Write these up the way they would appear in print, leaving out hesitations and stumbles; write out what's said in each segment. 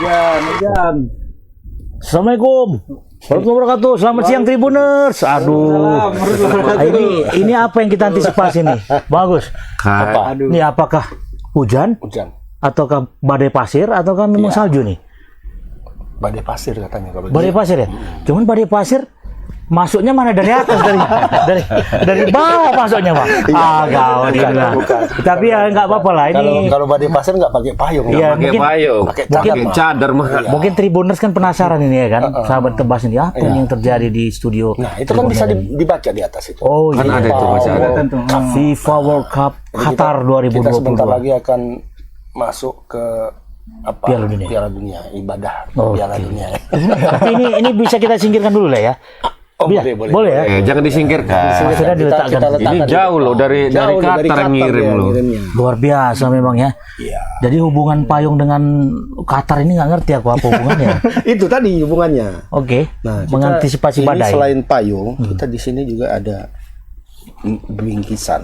Hujan. Assalamualaikum warahmatullahi wabarakatuh. Selamat siang Tribuners. Aduh. Ini apa yang kita antisipasi nih? Bagus. Apa? Ini apakah hujan? Hujan. Ataukah badai pasir? Ataukah memang salju nih? Badai pasir katanya kalau Badai pasir ya? Cuman badai pasir masuknya mana dari atas dari bawah masuknya Pak. Gawat bukan. Tapi ya nggak apa-apa lah ini. Kalau badai pasir nggak pakai payung. Iya, pakai payung, pakai cadar mah. Mungkin Tribuners kan penasaran ini ya kan, sahabat tebas ini apa yang terjadi di studio. Nah itu kan bisa dibaca di atas itu. Oh Kan iya. ada itu bacaan. FIFA World Cup Qatar Kita sebentar 2022. lagi akan masuk ke apa? Piala Dunia. Ibadah Oh, Piala oke. Dunia. Tapi ini bisa kita singkirkan dulu lah ya. Oh, Iya, boleh ya. Jangan disingkirkan. Sudah diletakkan. Ini jauh loh dari Qatar ngirim loh. Luar biasa memang ya. Iya. Jadi hubungan payung dengan Qatar ini nggak ngerti aku apa hubungannya. Itu tadi hubungannya. Oke. Nah, Mengantisipasi ini badai. selain payung, kita di sini juga ada bingkisan.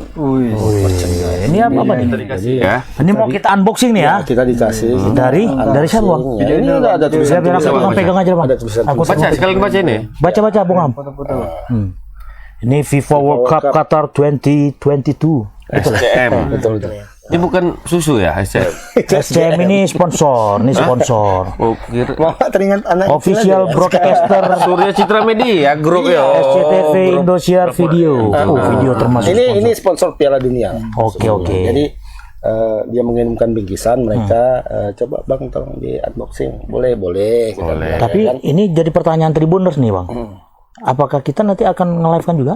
Ini apa nih? Ya. Ini mau kita unboxing nih ya. Kita dikasih dari siapa Bang? Ya, ini ada tulisan. Biar aku Bang pegang aja Bang. Ada tulisan. Aku Baca sekalian baca ini. baca Bung Am. Ini FIFA World Cup Qatar 2022. SCM. Betul. Ini bukan susu ya, SCM. SCM ini sponsor, Oh, kira Mama teringat anak official broadcaster Surya Citra Media grup ya. SCTV Indosiar Video. Video termasuk ini sponsor Piala Dunia. Oke. Jadi dia mengirimkan bingkisan, mereka coba Bang tolong di unboxing. Boleh. Kita bilang, Tapi ya kan? ini jadi pertanyaan Tribuners nih Bang. Apakah kita nanti akan nge-live kan juga?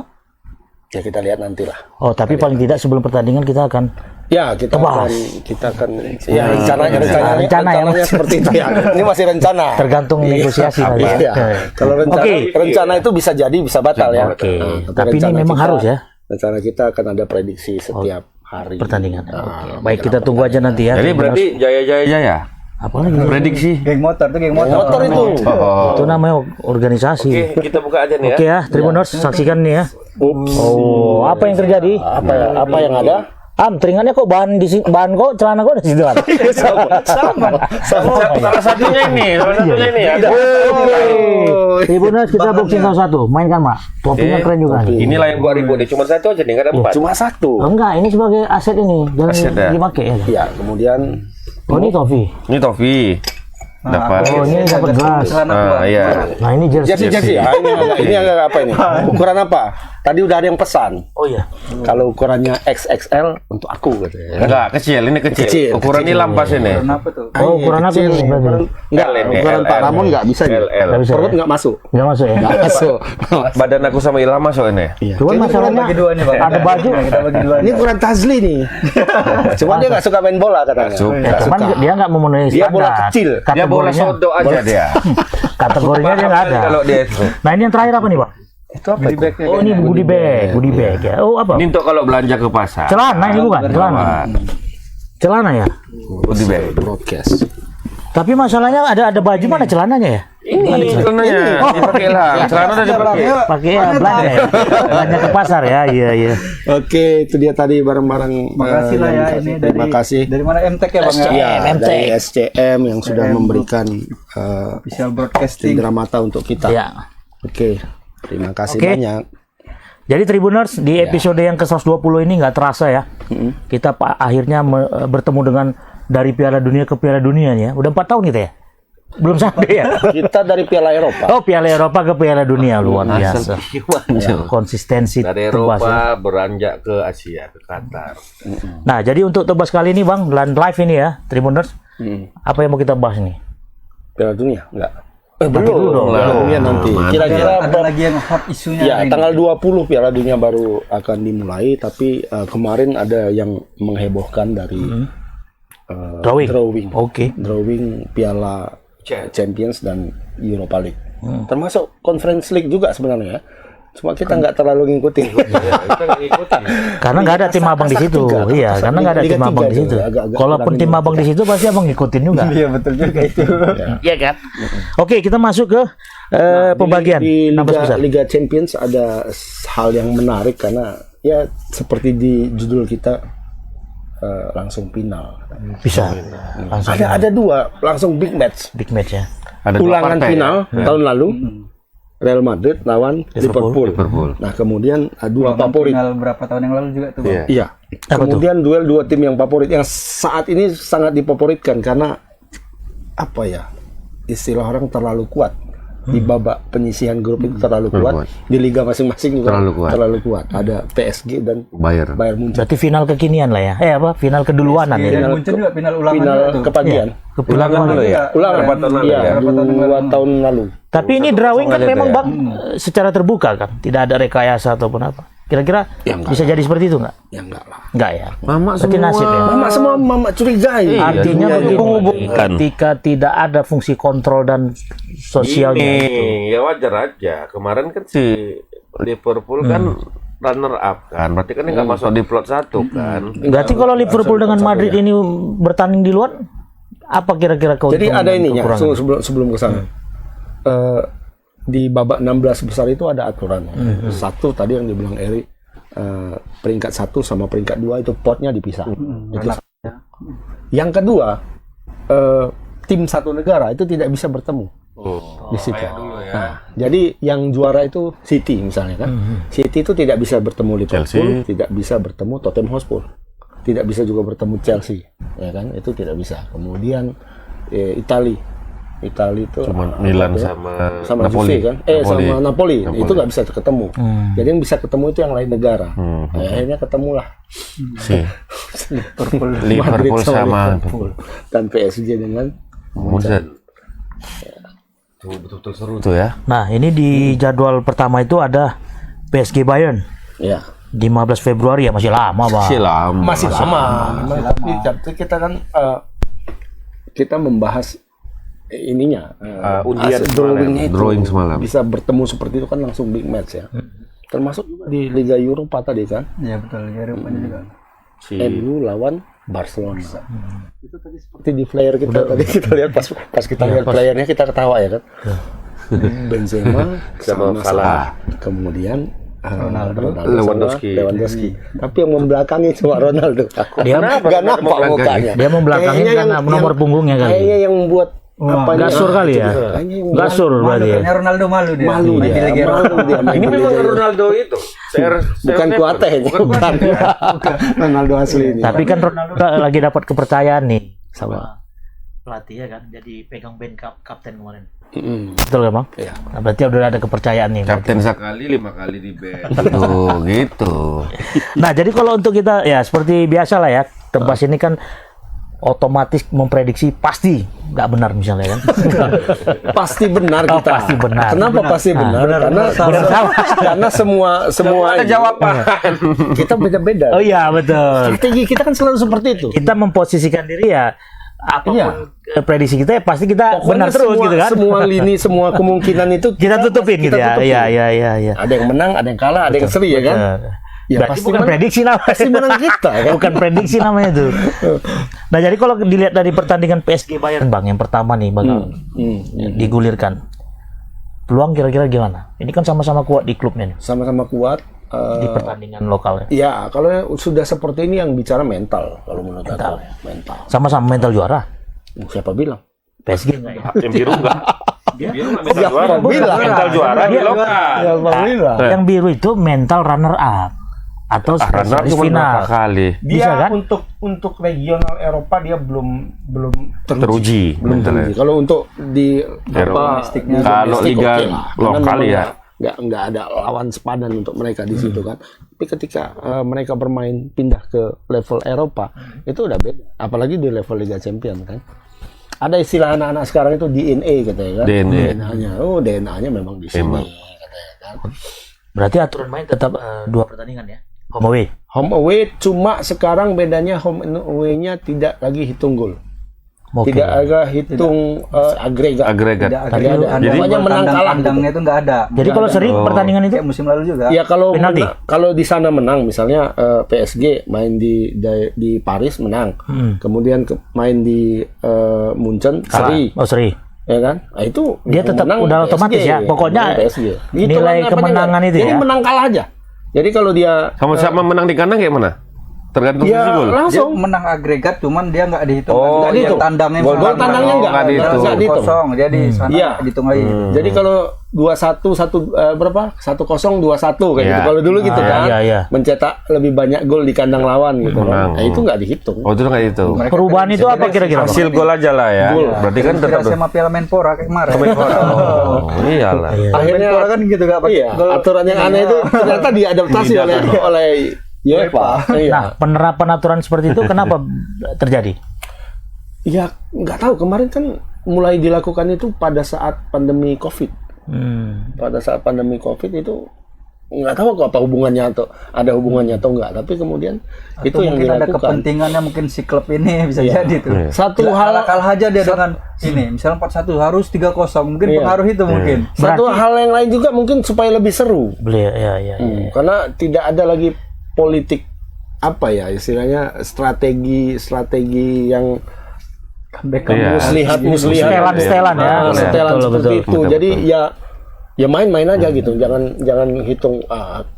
Ya kita lihat nantilah. Oh, tapi paling tidak sebelum pertandingan kita akan Ya kita Tebas. akan ya rencananya seperti itu ya. Ini masih rencana. tergantung negosiasi nanti. Iya. Kalau rencana itu bisa jadi bisa batal ya. Oke. Nah, Tapi ini rencana memang kita- harus ya Rencana kita akan ada prediksi setiap hari pertandingan. Oke. Baik, kita tunggu aja nanti ya. Jadi berarti jaya. apa lagi? Prediksi. Geng motor itu motor itu. Oh. Itu namanya organisasi. Oke, kita buka aja nih ya. Oke ya, Tribuners saksikan nih ya. Oh, apa yang terjadi? Apa yang ada? Teringatnya kok bahan kok celana kok di situ. Sama. Salah satunya ini ya. Tribuners kita boxing satu. Mainkan, Mak. Topinya keren juga. Inilah yang gua ribut deh. Cuma satu aja nih, enggak ada 4. Cuma satu. Oh, enggak, ini sebagai aset ini. Jangan Aset ya? dipakai ya. Ya, kemudian Oh, ini topi. Ini topi. Dapat. Oh, ini dapat gelas. Iya. Nah, ini jersey. jersey. Ini agak apa ini? Ukuran apa? Tadi udah ada yang pesan. Oh iya. Kalau ukurannya XXL untuk aku katanya. Enggak, kecil, ini kecil. Ukuran ini lampas ini. Kenapa tuh? Oh, ukuran apa ini? Berarti? Enggak, ukuran Pak Ramon enggak bisa nih. Nggak bisa Perut ya? enggak masuk. Nggak masuk ya? Enggak masuk. Badan aku sama Ilham masuk ini. Cuman masalahnya Bagi dua nih, Bang. ada baju. Kita bagi dua. Ini ukuran Tazli nih. Cuman dia enggak suka main bola katanya. Cuman dia nggak memenuhi Dia standar. bola kecil. Dia bola Kategorinya, sodok aja dia. kategorinya dia nggak ada. Kalau dia itu. Nah, ini yang terakhir apa nih, Pak? Itu apa? Di backnya Oh, ini goodie bag ya. Oh, apa? Ini untuk kalau belanja ke pasar. Celana ini bukan? Celana ya? Goodie bag. Broadcast. Tapi masalahnya ada baju mana celananya ya? Ini celananya dipakai lah. Celana udah dipakai. Pakai ya, belanja ya. Belanja ke pasar ya. Iya. Oke, itu dia tadi barang-barang. Makasih lah ya ini dari Terima kasih. Dari mana MTek ya Bang ya? Ya, MTek. dari SCM yang sudah memberikan Official broadcasting. cindera mata untuk kita. Ya. Oke, terima kasih Oke. banyak. Jadi Tribuners di episode yang ke-120 ini nggak terasa ya. Kita akhirnya bertemu dengan dari Piala Dunia ke Piala Dunia ya. Udah 4 tahun kita ya. Belum sampai ya. Kita dari Piala Eropa. Oh, Piala Eropa ke Piala Dunia luar biasa. Konsistensi Dari Tebas ya. Eropa beranjak ke Asia, ke Qatar. Nah, jadi untuk Tebas kali ini Bang, live ini ya, Tribuners. Apa yang mau kita bahas nih? Piala Dunia enggak? dulu dong. Piala Dunia nanti. Kira-kira Ada lagi yang hot isunya ya ini. tanggal 20 Piala Dunia baru akan dimulai, tapi kemarin ada yang menghebohkan dari Drawing. Oke. drawing Piala Champions dan Europa League. Termasuk Conference League juga sebenarnya ya. Cuma kita nggak terlalu ngikutin. Karena nggak ada tim abang di situ. Iya, karena nggak ada tim abang di situ. Kalaupun tim abang di situ pasti abang ngikutin juga. Iya betul juga itu. Iya kan? Oke, kita masuk ke pembagian di 16 besar. Liga Champions ada hal yang menarik karena ya seperti di judul kita langsung final. Bisa. Langsung Ada dua langsung big match. big match ya. Ada dua Ulangan partai, final ya? tahun lalu Real Madrid lawan Liverpool. Nah kemudian dua favorit. Final berapa tahun yang lalu juga tuh, Bang. Iya. Iya. Apa Kemudian duel dua tim yang favorit yang saat ini sangat difavoritkan karena apa ya? Istilah orang terlalu kuat. Di babak penyisihan grup itu terlalu kuat. Di liga masing-masing juga terlalu kuat. Ada PSG dan Bayern. Bayern Munchen. Berarti final kekinian lah ya. Final keduluanan ya. Dan Munchen juga final ulangan Final juga tuh. kepagian. Ulangan dulu ya. Ulangan. Iya, Berapa tahun yang 2 lalu? tahun lalu. Tapi ini drawing kan memang Bang secara terbuka kan. Tidak ada rekayasa ataupun apa. Kira-kira bisa jadi seperti itu nggak? Ya enggak lah. Enggak ya. Mama Berarti semua. nasib ya. Mama curigai. Artinya Iya, begini, menghubungkan. ketika tidak ada fungsi kontrol dan sosialnya itu. Ini ya wajar aja. Kemarin kan si Liverpool kan runner up kan. Berarti kan dia nggak masuk di plot 1 kan. Berarti kalau Liverpool dengan Madrid ini bertanding di luar, apa kira-kira keuntungan? Jadi ada dan ininya kekurangan? sebelum ke sana. Di babak 16 besar itu ada aturan. Satu tadi yang dibilang Eri, peringkat 1 sama peringkat 2 itu potnya dipisah. Itu yang kedua, tim satu negara itu tidak bisa bertemu di situ. Nah, jadi yang juara itu City misalnya kan. City itu tidak bisa bertemu Liverpool, tidak bisa bertemu Tottenham Hotspur, tidak bisa juga bertemu Chelsea, ya kan? Itu tidak bisa. Kemudian Italia itu Cuma Milan sama Juve Napoli. kan? Sama Napoli. Itu nggak bisa ketemu. Jadi yang bisa ketemu itu yang lain negara. Akhirnya ketemulah Liverpool sama Liverpool dan PSG dengan Munchen. Betul-betul seru tuh ya. Nah, ini di jadwal pertama itu ada PSG Bayern. ya. 15 Februari ya, masih lama, Bang. Masih lama. Tapi kita kan kita membahas ininya Undian drawingnya itu Drawing semalam. bisa bertemu seperti itu kan langsung big match ya. Termasuk juga di Liga Eropa tadi kan. Iya betul, ya rupanya juga. MU lawan Barcelona. Itu tadi seperti di flyer kita tadi kita lihat pas kita lihat playernya kita ketawa ya kan. Benzema sama Salah. Kemudian Ronaldo Lewandowski. Tapi yang membelakangi cuma Ronaldo. Dia nggak nampak mukanya. Dia membelakangi Kayaknya karena nomor punggungnya kali. Kayaknya yang buat Gasur kali ya. Kayaknya yang Gasur berarti ya. Kayaknya Ronaldo malu dia. malu Main di dia. Liga Eropa. Malu dia. main Ini di memang Liga Eropa. Ronaldo itu. Bukan Kuate, bukan. Ronaldo asli ini. Tapi kan Ronaldo lagi dapat kepercayaan nih sama pelatih ya kan. Jadi pegang band kapten kemarin. Betul kan, Bang? Iya. Nah, berarti udah ada kepercayaan nih. Kapten sekali 5 kali di band. Tuh, gitu. Nah, jadi kalau untuk kita ya seperti biasa lah ya, Tebas ini kan otomatis memprediksi pasti nggak benar misalnya kan. Pasti benar Oh, kita. pasti benar. Kenapa pasti benar? Karena semua Ada ini, jawaban. kita beda-beda. Oh iya, betul. Strategi kita kan selalu seperti itu. Kita memposisikan diri ya apapun prediksi kita ya pasti kita Pokoknya benar terus semua, gitu kan. Semua lini, semua kemungkinan itu Kita tutupin gitu ya. tutupin. Iya. Ada yang menang, ada yang kalah, ada yang seri ya kan? Ya, Berarti pasti bukan menang. prediksi namanya. Pasti menang kita kan? Bukan prediksi namanya itu. Nah, jadi kalau dilihat dari pertandingan PSG Bayern Bang yang pertama nih bakal digulirkan. Peluang kira-kira gimana? Ini kan sama-sama kuat di klubnya nih, Sama-sama kuat. di pertandingan lokalnya. Ya, kalau sudah seperti ini yang bicara mental, kalau menurut aku. Mental. Sama-sama mental juara. Siapa bilang? PSG enggak ya? Yang biru enggak? Biru nggak mental Siapa juara. bilang? Mental juara di lokal. Siapa bilang? Yang biru itu mental runner up atau Runner spesialis cuma final. berapa kali Bisa kan? untuk regional Eropa dia belum teruji mentalnya. Kalau untuk di Domestiknya, Kalau domestik, liga oke lah. lokal Karena memang ya. nggak ada lawan sepadan untuk mereka di situ kan. Tapi ketika mereka bermain pindah ke level Eropa itu udah beda. Apalagi di level Liga Champions kan. Ada istilah anak-anak sekarang itu DNA katanya kan. DNA-nya. Oh, DNA-nya memang di sini katanya kan. Berarti aturan main tetap 2 pertandingan ya. Home away. Home away cuma sekarang bedanya home and away-nya tidak lagi hitung gol. Oke. Tidak ada hitung agregat. Agregat. Tidak ada. Jadi Pokoknya menang kalah. Kandangnya itu nggak ada. Jadi kalau seri pertandingan itu Kayak musim lalu juga. Ya kalau Penalti? kalau di sana menang misalnya PSG main di Paris menang. Kemudian main di Munchen seri. Oh, seri. Ya kan? Nah, itu Dia yang tetap menang udah otomatis ya. Pokoknya menang PSG. nilai kan, kemenangan itu jadi ya. menang kalah aja. Jadi kalau dia Sama-sama menang di kandang kayak mana? Tergantung Ya sisi gol. Dia langsung. menang agregat, cuman dia nggak dihitung. Oh, Nggak dihitung. iya. Tandangnya Gol misalnya tandangnya nggak nggak dihitung. nggak dihitung. kosong, dia di sana Iya. dihitung lagi. Jadi kalau 2-1 berapa? 1-0 2-1 kayak Iya. gitu. Kalau dulu gitu kan. iya. Mencetak lebih banyak gol di kandang lawan gitu Menang. kan. Nah, itu nggak dihitung. Oh, itu nggak itu. Mereka Perubahan kan itu apa kira-kira, Bang? Hasil gol aja lah ya. Gol. Berarti kan tetap sama Piala Menpora kayak kemarin. Oh, iyalah. Akhirnya Menpora kan gitu gak pakai iya, aturan yang aneh itu ternyata diadaptasi oleh UEFA. Iya. Nah, penerapan aturan seperti itu kenapa terjadi? Ya nggak tahu, kemarin kan mulai dilakukan itu pada saat pandemi COVID. Pada saat pandemi COVID itu nggak tahu apa hubungannya atau ada hubungannya atau enggak, tapi kemudian Atau itu yang mungkin ada dilakukan. kepentingannya mungkin si klub ini bisa Iya. jadi tuh. Satu hal kalah aja dia dengan ini, misalnya 4-1 harus 3-0, mungkin Iya. pengaruh itu mungkin. satu hal yang lain juga mungkin supaya lebih seru. Beli, ya. Karena tidak ada lagi politik apa ya istilahnya strategi yang Iya. muslihat Setelan-setelan ya. setelan Betul, seperti betul. itu. Jadi ya main-main aja gitu. Jangan hitung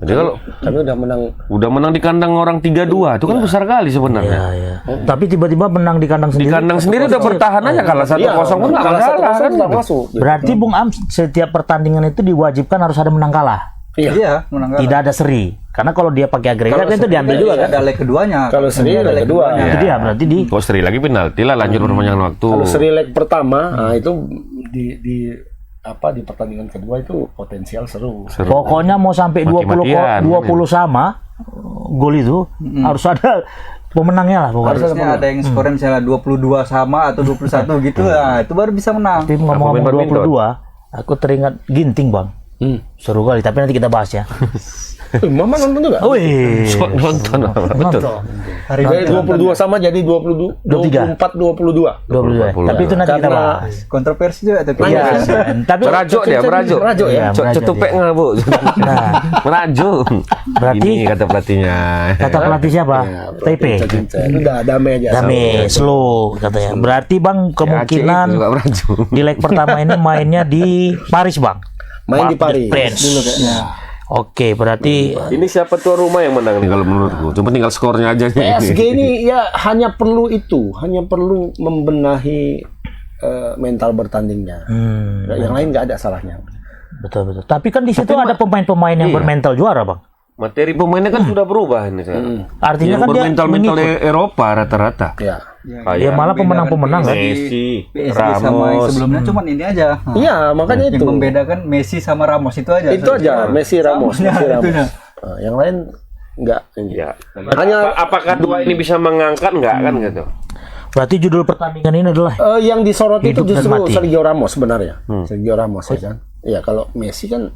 Jadi kalau kami udah menang. udah menang di kandang orang 3-2, itu kan besar kali sebenarnya. Ya. Tapi tiba-tiba menang di kandang Di sendiri. kandang sendiri udah bertahan aja, kalah 1-0 pun nggak Kalau masalah 1-0 kan. nggak masuk. Berarti Bung Am, setiap pertandingan itu diwajibkan harus ada menang kalah. Iya. Menang Tidak ada seri. Karena kalau dia pakai agregat itu diambil juga kan. ada leg keduanya. Kalau seri ada leg kedua. Itu dia berarti di Kok seri lagi penalti lah, lanjut perpanjangan waktu. Kalau seri leg pertama, nah itu di pertandingan kedua itu potensial seru. pokoknya mau sampai 20 Mati-matian. 20 sama gol itu harus ada pemenangnya lah pokoknya. Harusnya ada yang skornya misalnya 22 sama atau 21 gitu lah, itu baru bisa menang. Tapi ngomong-ngomong Apa main 22, aku teringat Ginting, Bang. Seru kali, tapi nanti kita bahas ya. Mama nonton juga. Wih, Nonton apa? Betul. Hari Dari 22 sama jadi 24 22. 22. Tapi itu nanti kita Karena bahas. kontroversi juga tuh. Iya, tapi Merajuk dia, merajuk. Merajuk ya. Iya, merajuk Cetupek nggak, Bu? Nah, Merajuk. Berarti- Ini kata pelatihnya. kata pelatih siapa? TP. Udah damai aja. Damai, slow katanya. Berarti Bang kemungkinan juga merajuk. di leg pertama ini mainnya di Paris, Bang. Main di Paris. France. Oke, berarti Ini siapa tuan rumah yang menang nih kalau menurutku? Cuma tinggal skornya aja nih. PSG ini ya hanya perlu membenahi mental bertandingnya. Yang lain nggak ada salahnya. betul. Tapi kan di situ ada pemain-pemain yang bermental juara, Bang. Materi pemainnya kan sudah berubah ini sekarang. Artinya Yang kan dia bermental-mental mengikut. Eropa rata-rata. Ya. Ya malah pemenang-pemenang kan. Messi, PSG sama yang Ramos. sebelumnya cuman ini aja. Iya, makanya Yang itu. membedakan Messi sama Ramos itu aja. Itu aja Messi Ramos. Samanya itunya. Nah, yang lain enggak. Ya. Hanya Apakah dua ini bisa mengangkat nggak kan gitu? Berarti judul pertandingan ini adalah yang disorot itu Hidup dan justru mati. Sergio Ramos sebenarnya. Sergio Ramos ya kan. Ya kalau Messi kan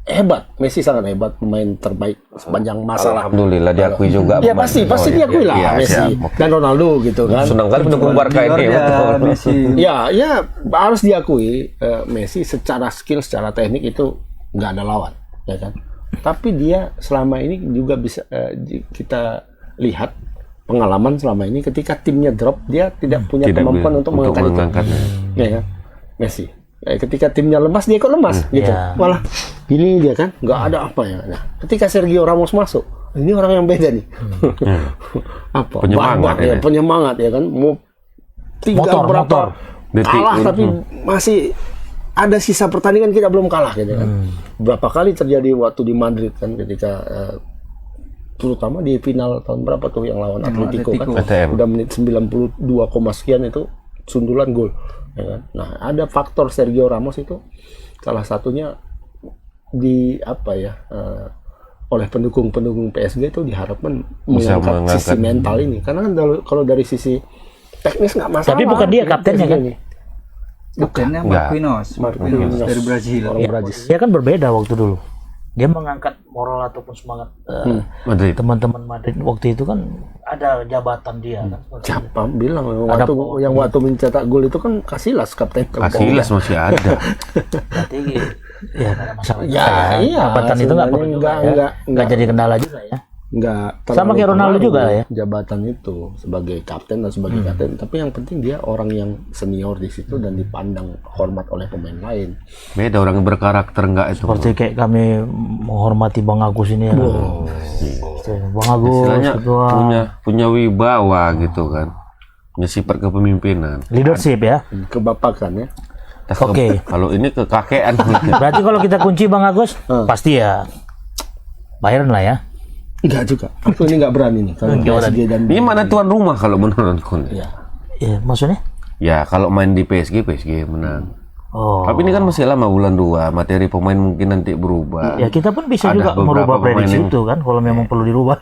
hebat. Messi sangat hebat, pemain terbaik sepanjang masa lah. Alhamdulillah diakui juga. Ya pemain. pasti Oh, diakui lah iya, Messi siap. dan Ronaldo gitu kan. Senang kali pendukung Barca ini. Junior dia, Betul. Messi. Ya harus diakui Messi secara skill, secara teknik itu nggak ada lawan, ya kan. Tapi dia selama ini juga bisa kita lihat pengalaman selama ini ketika timnya drop dia tidak punya Tidak kemampuan bisa untuk mengangkat itu. Ya kan, Messi. Ketika timnya lemas dia ikut lemas gitu. ya. Malah ini dia kan nggak ada apa ya. Nah, ketika Sergio Ramos masuk, ini orang yang beda nih. Apa? Penyemangat Barbar, ini. ya, penyemangat ya kan. Mau tinggal Motor, berapa motor. Detik. kalah tapi masih ada sisa pertandingan kita belum kalah gitu kan. Berapa kali terjadi waktu di Madrid kan ketika terutama di final tahun berapa tuh yang lawan Atletico kan. ATM. Udah menit 92, sekian itu sundulan gol. Ya kan? Nah, ada faktor Sergio Ramos itu salah satunya di apa ya oleh pendukung PSG itu diharapkan Bisa mengangkat sisi mengangkat. mental ini karena kan kalau dari sisi teknis nggak masalah. Tapi bukan dia kaptennya, kan? Kaptennya Enggak. Marquinhos dari Brazil. Orang Brazil. dia kan berbeda waktu dulu. Dia mengangkat moral ataupun semangat Madrid. teman-teman Madrid waktu itu kan ada jabatan dia kan. Siapa bilang Ada yang waktu mencetak gol itu kan Casillas kapten. Casillas masih ada. Berarti ya nggak ada masalah. Ya, iya, Jabatan itu nggak perlu sebenarnya juga ya. enggak Nggak jadi kendala juga ya. nggak Sama terlalu kayak Ronaldo pengaruh juga ya? jabatan itu sebagai kapten dan sebagai kapten, tapi yang penting dia orang yang senior di situ dan dipandang hormat oleh pemain lain. Beda orang yang berkarakter enggak itu. Seperti kayak kami menghormati Bang Agus ini ya. Bang Agus Istilahnya ketua punya wibawa gitu kan. Punya sifat kepemimpinan. leadership ya. Kebapakan ya. Oke. Kalau ini kekakean gitu. Berarti kalau kita kunci Bang Agus, pasti ya Bayern lah ya. Enggak juga. Aku ini nggak berani nih kalau PSG dan Ini mana tuan rumah kalau menurutku nih? ya. Ya, maksudnya? Ya kalau main di PSG menang. Oh. Tapi ini kan masih lama bulan 2, materi pemain mungkin nanti berubah. Ya kita pun bisa Ada juga beberapa merubah prediksi pemain yang- itu kan kalau memang perlu dirubah.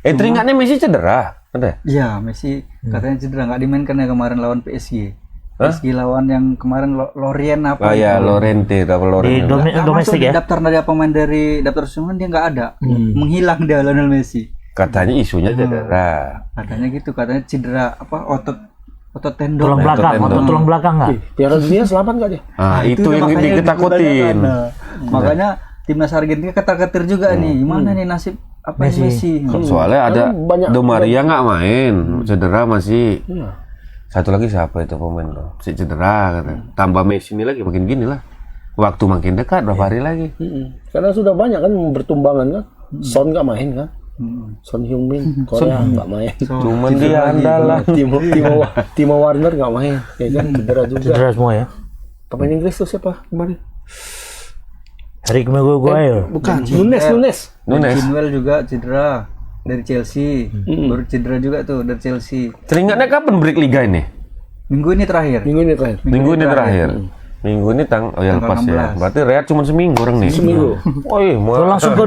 Teringatnya Messi cedera, ada? Iya, Messi katanya cedera nggak dimainkan ya kemarin lawan PSG. PSG lawan yang kemarin Lorient apa? Oh ya, itu. Lorente atau Di Lorente. Nggak domestik masuk di ya. daftar dari pemain dari daftar susunan dia nggak ada, menghilang dia Lionel Messi. Katanya isunya cedera. Katanya gitu, katanya cedera apa otot tendon. Tulang belakang, tendon. atau tulang belakang nggak? Piala Dunia selamat nggak dia? Ah, itu udah yang makanya diketakutin. dipertanyakan. Makanya timnas Argentina ketar-ketir juga nih, gimana nih nasib apa Messi? Soalnya ada banyak- Di Maria nggak main, cedera masih. Satu lagi siapa itu pemain tuh? Si cedera katanya. Tambah Messi ini lagi makin gini lah. Waktu makin dekat berapa hari lagi? Karena sudah banyak kan bertumbangan kan. Son nggak main kan. Son Heung-min Korea nggak main. Cuman dia andalan. Timo Werner nggak main, ya kan cedera juga. Cedera semua ya. Pemain Inggris tuh siapa kemarin? Eric Maguire. Bukan, Nunes. Chilwell juga cedera dari Chelsea, baru cedera juga tuh dari Chelsea. Teringatnya kapan break liga ini? Minggu ini terakhir. Minggu ini terakhir. Minggu ini terakhir. Minggu ini oh ya lepas ya. 16. Berarti rehat cuma seminggu orang nih. Seminggu. Oh iya, Langsung ke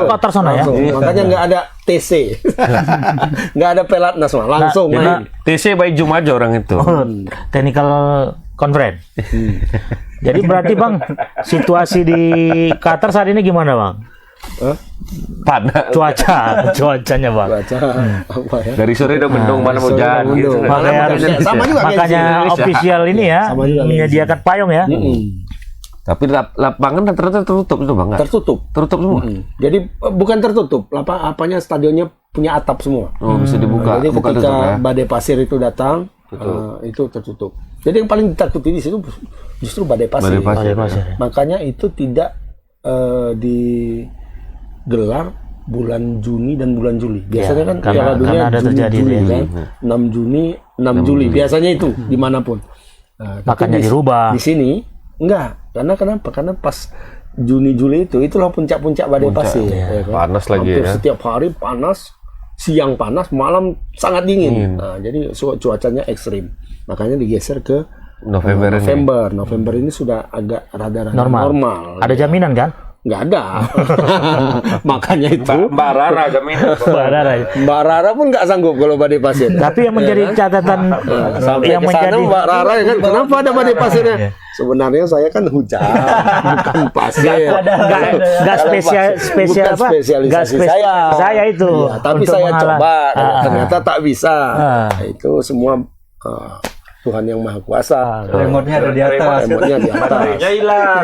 Qatar sana ya. Makanya nggak ada TC, nggak ada pelatnas mah, langsung main. TC by Zoom aja orang itu. Technical conference. Jadi berarti Bang, situasi di Qatar saat ini gimana Bang? Panas. Cuacanya Bang. Baca apa ya? Dari sore udah mendung, mana mau sore hujan udah gitu. mendung. Makanya harus Sama juga kayak makanya di Indonesia. official ini ya Sama juga kayak menyediakan payung ya. Tapi lapangan rata-rata tertutup itu Bang. nggak? Tertutup. Tertutup semua. Jadi bukan tertutup, apanya stadionnya punya atap semua. Oh, bisa dibuka. Jadi Buka ketika tutup ya. badai pasir itu datang, itu tertutup. Jadi yang paling ditakuti di situ justru badai pasir. Badai pasir. Badai pasir ya. Makanya itu tidak digelar bulan Juni dan bulan Juli. Biasanya kan Piala Dunia karena ada Juni, terjadi Juli, itu ya. kan? 6 Juni, 6 Juli. Biasanya itu dimanapun. Nah, tapi Makanya dirubah. Di sini enggak. Karena kenapa? Karena pas Juni Juli itulah puncak-puncak badai pasir. Ya kan? Panas lagi Hampir ya. setiap hari panas, siang panas, malam sangat dingin. Nah, jadi cuacanya ekstrim. Makanya digeser ke November ini. November ini sudah agak rada-rada Normal. normal. Ada jaminan kan? Nggak ada. Makanya itu Mbak Rara jaminan. Mbak Rara pun nggak sanggup kalau badai pasir. Tapi yang menjadi catatan Sampai yang ke sana menjadi Mbak Rara ya kan, kenapa ada badai pasirnya? Sebenarnya saya kan hujan, bukan pasir. nggak spesial Bukan apa? spesialisasi Nggak saya. itu. Iya, tapi untuk saya menghalang. coba, ternyata tak bisa. Ah. Itu semua Tuhan yang Maha Kuasa. Remote-nya ada di atas. Remote-nya di atas. Baterainya hilang.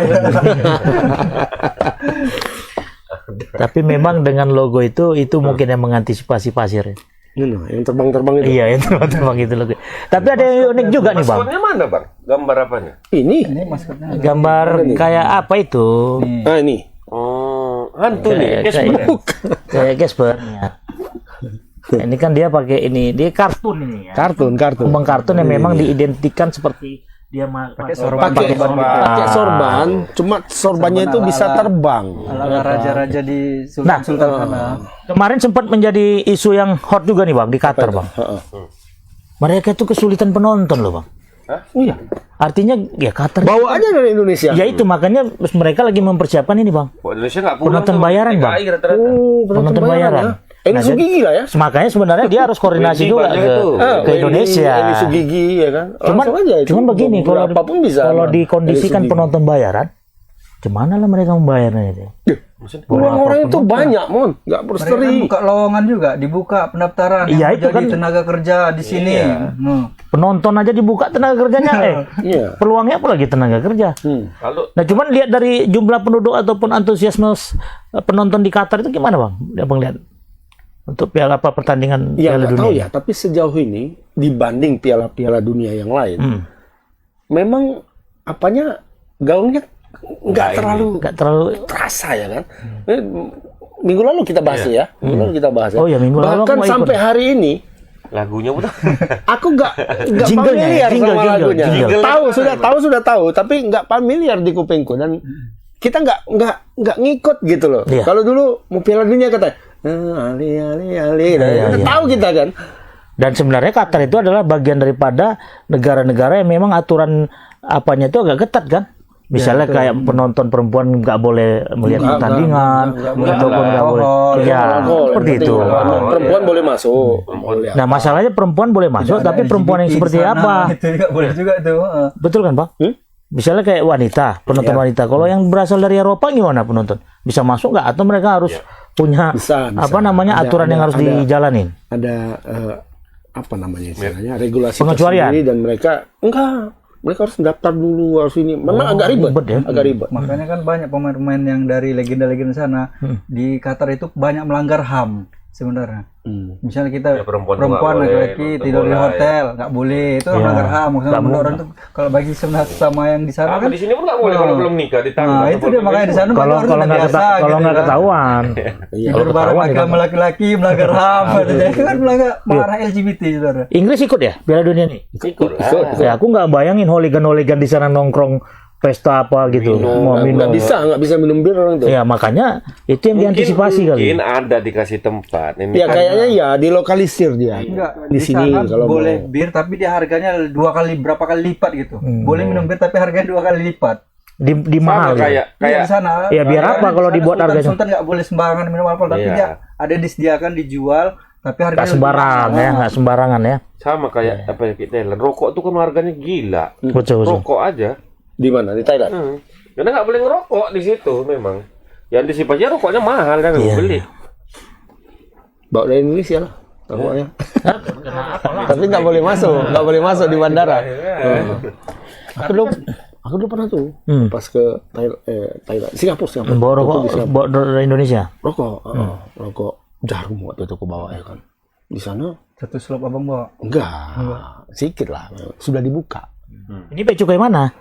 Tapi memang dengan logo itu mungkin yang mengantisipasi pasir. Ini yang terbang-terbang itu. Iya, itu terbang itu logo. Tapi ada yang unik juga nih Bang. Maskotnya mana Bang? Gambar apanya? Ini. Ini maskotnya. Gambar kayak apa itu? Nah ini. Oh, hantu nih. Kayak Casper. Ya. Ini kan dia pakai ini, dia kartun ini ya. Kartun. Bang kartun yang memang diidentikan seperti dia pakai Pakai sorban, cuma sorbannya itu bisa terbang. Ala raja-raja di Nah, Sultan sana. Kemarin sempat menjadi isu yang hot juga nih Bang di Qatar Bang. Mereka itu kesulitan penonton loh Bang. Iya. Artinya ya Qatar. Bawa aja dari Indonesia. Ya itu makanya mereka lagi mempersiapkan ini Bang. Indonesia nggak pulang. Penonton tuh, bayaran, TKI Bang. rata-rata. Penonton bayaran. Ini Sugigi lah ya. Makanya sebenarnya dia harus koordinasi Widi juga banyak ke, itu. ke Indonesia. Ini Sugigi ya kan. Cuman, Langsung aja itu. cuman begini kalau Berapa pun bisa. kalau Bang. dikondisikan Eli Sugigi. penonton bayaran, gimana lah mereka membayarnya itu? Orang-orang itu banyak, Mon. Nggak Mereka kan berseri. buka lowongan juga, dibuka pendaftaran. Iya, yang itu jadi kan. tenaga kerja di sini. Penonton aja dibuka tenaga kerjanya, Iya. peluangnya apa lagi tenaga kerja? Lalu Nah, cuman lihat dari jumlah penduduk ataupun antusiasme penonton di Qatar itu gimana Bang? Abang lihat untuk piala apa pertandingan Ya Piala nggak tahu Dunia? ya, tapi sejauh ini dibanding piala-piala dunia yang lain, memang apanya gaungnya nggak terlalu Nggak terlalu. terasa ya kan. Minggu lalu kita bahas ya. Minggu lalu kita bahas ya. Oh ya, minggu lalu aku Bahkan mau sampai ikut. hari ini Lagunya betul. aku nggak Jinglenya ya, familiar sama jingle, lagunya. jingle. Sudah tahu, tapi nggak familiar di kupingku dan kita nggak ngikut gitu loh. Iya. Kalau dulu mau Piala Dunia kata Ali Iya, iya. tahu kita kan. Dan sebenarnya Qatar itu adalah bagian daripada negara-negara yang memang aturan apanya itu agak ketat kan. Misalnya kayak penonton perempuan nggak boleh melihat pertandingan, ataupun nggak boleh. Ya, seperti itu. Perempuan boleh masuk. Boleh. Nah, masalahnya perempuan boleh masuk, tapi perempuan yang seperti apa? Itu juga boleh juga tuh. Betul kan, Bang? Misalnya kayak wanita, penonton wanita. Kalau yang berasal dari Eropa gimana penonton? Bisa masuk nggak? Atau mereka harus punya Bisa. apa namanya aturan yang harus dijalanin? Ada apa namanya istilahnya regulasi Pengecualian. tersendiri dan mereka harus daftar dulu, harus ini. Memang agak ribet ribet ya. agak ribet. Makanya kan banyak pemain-pemain yang dari legenda-legenda sana di Qatar itu banyak melanggar HAM sebenarnya. Misalnya kita Ya, perempuan perempuan nggak laki-laki boleh tidur di nonton bola, hotel nggak boleh, itu melanggar HAM. Maksudnya menurut orang tuh kalau bagi sama yang di sana kan Di sini pun nggak boleh kalau belum nikah ditangkap. nah, itu dia makanya di sana Kalau orang kalau udah nggak biasa kalau gitu nggak kan. ketahuan, Tidur bareng agama laki-laki melanggar HAM gitu. Jadi kan melanggar marah LGBT saudara. Inggris ikut ya Piala Dunia nih? Ikut. Ya, aku nggak bayangin holigan-holigan di sana nongkrong pesta apa gitu, mau minum. nggak bisa minum bir orang tuh. Ya makanya itu yang diantisipasi kali. Mungkin ada dikasih tempat. Ini Ya kayaknya ya dilokalisir dia. Enggak, Di sini sana kalau boleh mau. bir tapi dia harganya berapa kali lipat gitu. Boleh minum bir tapi harganya 2 kali lipat. Di sama mahal. kayak Iya, kayak di sana. Ya, biar Karena apa di kalau sana dibuat harganya? Sultan nggak boleh sembarangan minum alkohol, tapi Iya. dia ada disediakan dijual, tapi harganya Nggak sembarang ya, nggak sembarangan ya. sama kayak apa ya kita Thailand. Rokok tuh kan harganya gila. Betul. Rokok aja. Di mana? Di Thailand. Karena nggak boleh ngerokok di situ memang. Ya antisipasinya rokoknya mahal kan beli. Bawa dari Indonesia lah. Rokoknya. Tapi nggak boleh masuk di bandara. Aku dulu pernah tuh pas ke Thailand, Singapura. Bawa rokok Waktu di Singapura. bawa dari Indonesia. Rokok jarum waktu itu aku bawa ya kan. Di sana satu slop abang bawa. enggak, sedikit lah, sudah dibuka. Ini bea cukai mana?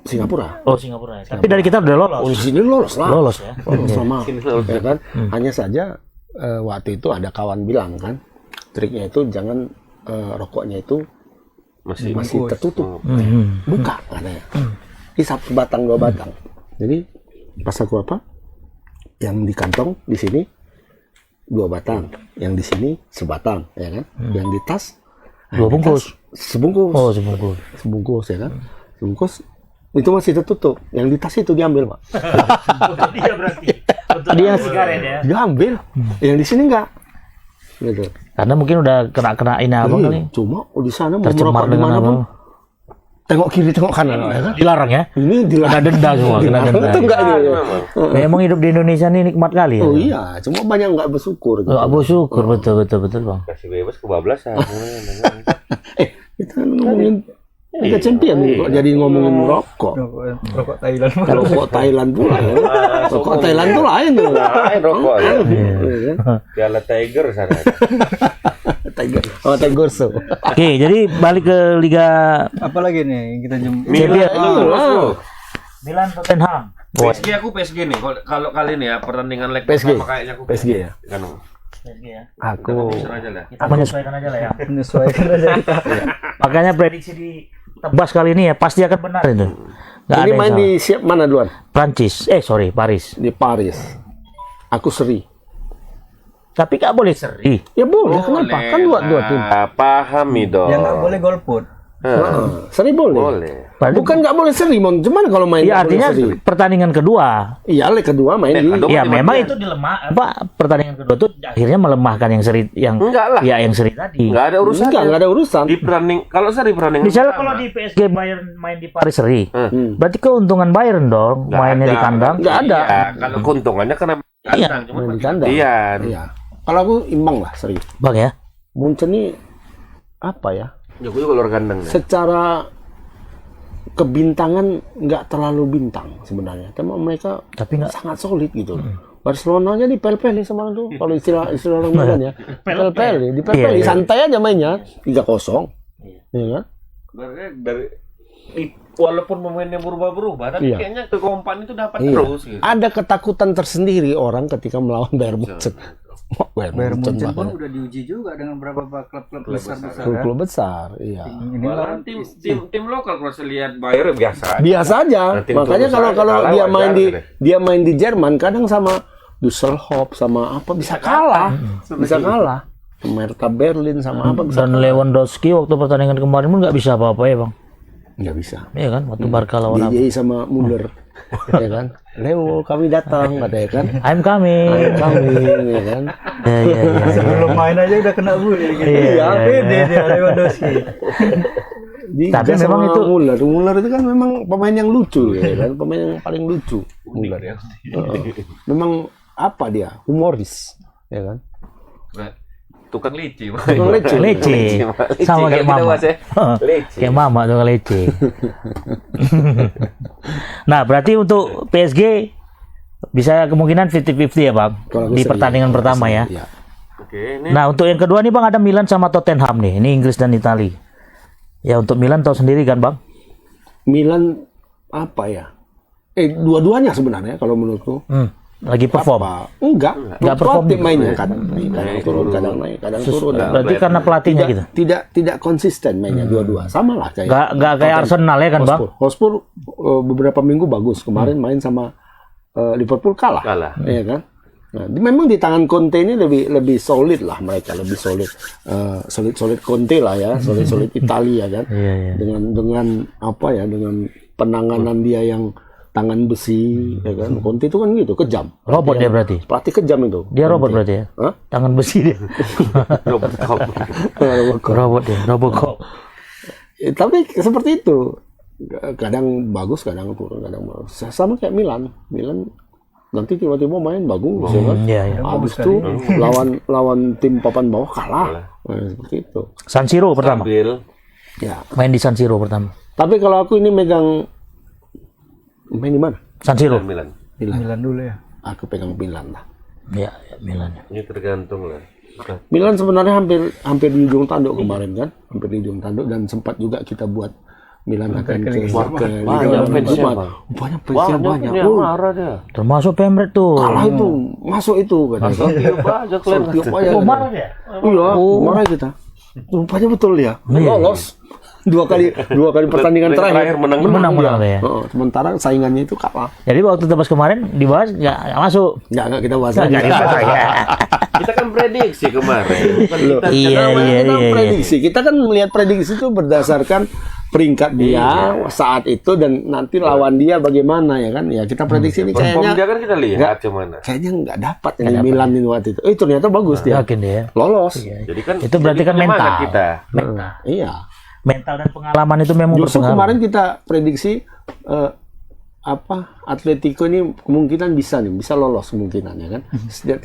Singapura. Oh, Singapura. Ya. Tapi dari kita udah lolos. Oh, di sini lolos lah. Lolos ya. Lolos sama. Ya kan? Hanya saja waktu itu ada kawan bilang kan, triknya itu jangan rokoknya itu masih tertutup. Buka katanya. Hisap sebatang 2 batang. Jadi pas aku apa? Yang di kantong di sini 2 batang, yang di sini sebatang, ya kan? Yang di tas 2 bungkus. sebungkus. Oh, sebungkus. Sebungkus ya kan? Sebungkus itu masih tertutup. Yang di tas itu diambil, Pak. Dia berarti. Dia sigaret ya. Diambil. Yang di sini enggak. Gitu. Karena mungkin udah kena ini apa kali. Cuma di sana mau Tercemar merokok di dengan mana apa? pun tengok kiri tengok kanan ya kan? Dilarang ya. Ini Kena denda semua, kena denda. Itu enggak gitu. Memang hidup di Indonesia ini nikmat kali ya. Oh iya, cuma banyak enggak bersyukur gitu. Oh, Abu syukur betul Bang. Kasih bebas kebablasan. Kita ngomongin Liga Champion kok jadi ngomongin rokok. Rokok Thailand. Rokok Thailand pula ya. Rokok Thailand tuh lain tuh. Lain rokok ya. Iya kan? Piala Tiger sana. Tiger. Oh, Tiger so. Oke, jadi balik ke Liga Apa lagi nih yang kita Champion. Milan Milan Tottenham. PSG aku PSG nih. Kalau kali ini ya pertandingan leg PSG. pertama kayaknya aku PSG ya. Kan. Aku Aja lah. Kita menyesuaikan aja lah ya. menyesuaikan aja. Makanya prediksi di tebas kali ini ya pasti akan benar itu. Nggak ini ada main yang di siap mana duluan? Prancis. Paris. Di Paris. Aku seri. Tapi nggak boleh seri. Ya boleh, kenapa? Kan dua tim. Paham itu. Yang nggak boleh golput. Seri boleh. Boleh. Bukan nggak boleh seri, Mon. Cuman kalau main Iya nggak artinya boleh seri. pertandingan kedua. Iya, leg kedua main di. kedua. Ya di memang bagian. itu dilemah. Pertandingan kedua tuh akhirnya melemahkan yang seri yang Enggak lah. ya yang seri tadi. Enggak ada urusan. Enggak ada urusan. Di peranding kalau seri perandingan. Misalnya kalau di PSG Bayern main di Paris seri, Hmm. berarti keuntungan Bayern dong Nggak mainnya ada. di kandang. Nggak ada. Iya, kalau keuntungannya karena kandang cuma Main di kandang. Iya. Iya. Kalau aku imbang lah seri. Bang ya. Munchen ini apa ya? Ya gue juga luar kandang. Secara kebintangan nggak terlalu bintang sebenarnya. Tapi mereka Tapi nggak sangat solid gitu. Barcelonanya di pel-peli semalam tuh. Kalau istilah orang Milan ya. Pel-peli, di pel-peli santai aja mainnya 3-0. Iya kan? Dari walaupun pemainnya berubah-berubah, tapi kayaknya kekompakan itu dapat terus gitu. Ada ketakutan tersendiri orang ketika melawan Bayern Munchen. Bayern Munchen pun udah diuji juga dengan beberapa klub-klub besar-besar. Klub besar, iya. Ini lawan Tim lokal kalau saya lihat Bayern biasa. Biasa aja. Makanya kalau dia main di Jerman kadang sama Düsseldorf sama apa bisa kalah. Bisa kalah. Hertha Berlin sama apa bisa. Dan Lewandowski waktu pertandingan kemarin pun nggak bisa apa-apa ya bang. Nggak bisa. Iya kan, waktu Barca lawan apa? DJ sama Muller, ya kan? Leo, kami datang, ada ya kan? I'm coming. Ya kan? Iya. sebelum main aja udah kena bully gitu. Iya, Pede dia Lewandowski. Tapi memang itu Muller itu kan memang pemain yang lucu, ya kan? Pemain yang paling lucu. Muller ya. Memang apa dia? Humoris, ya kan? Tukang leci. lece. Sama kayak mama. Kayak mama tukang lece. Nah, berarti untuk PSG bisa kemungkinan 50-50 ya, Bang. Di pertandingan pertama ya. Oke, ini Nah, untuk yang kedua nih Bang ada Milan sama Tottenham nih. Ini Inggris dan Italia. Ya, untuk Milan tahu sendiri kan, Bang? Milan apa ya? Dua-duanya sebenarnya kalau menurutku. Lagi perform. Enggak perform tim mainnya kadang turun, kadang naik, kadang turun. Berarti karena pelatihnya gitu. Tidak konsisten mainnya dua-dua. Sama lah kayak Nggak kayak Arsenal ya kan, Bang? Hotspur beberapa minggu bagus. Kemarin main sama Liverpool kalah. Iya kan? Nah, memang di tangan Conte ini lebih solid lah mereka, lebih solid. Solid Conte lah ya, solid Italia kan. Dengan apa ya, dengan penanganan dia yang tangan besi, ya kan? Conte itu kan gitu, kejam. Robot dia berarti. Pelatih kejam itu. Dia robot berarti ya? Hah? Tangan besi dia. Robot dia, Robocop. Tapi seperti itu. Kadang bagus, kadang turun, kadang bagus. Sama kayak Milan nanti tiba-tiba main bagus, ya kan? Habis itu lawan tim papan bawah kalah. Nah, seperti itu. San Siro pertama. Ya. Main di San Siro pertama. Tapi kalau aku ini main di mana? San Siro. Milan dulu ya. Aku pegang Milan lah. Ya, Milan. Ini tergantung lah. Milan sebenarnya hampir di ujung tanduk kemarin kan, hampir di ujung tanduk dan sempat juga kita buat Milan akan ke banyak fansnya banyak. Termasuk Pemret tuh. Kalah itu, masuk itu katanya. Tiup aja. Marah ya? Iya, marah kita. Rupanya betul ya. Lolos. Dua kali pertandingan terakhir menang ya. Sementara saingannya itu kalah. Jadi waktu tebas kemarin dibahas nggak masuk. Nggak kita bahas lagi. Kita kan prediksi kemarin. Iya. Prediksi. Kita kan melihat prediksi itu berdasarkan peringkat dia saat itu dan nanti lawan dia bagaimana ya kan? Ya kita prediksi ini kayaknya. Dia kan kita lihat cuman. Kayaknya nggak dapat ini Milan ini waktu itu. Ternyata bagus dia. Yakin dia. Lolos. Jadi kan itu berarti kan mental. Kita. Iya. Mental dan pengalaman itu memang justru berpengaruh. Kemarin kita prediksi Atletico ini kemungkinan bisa lolos kemungkinan ya kan.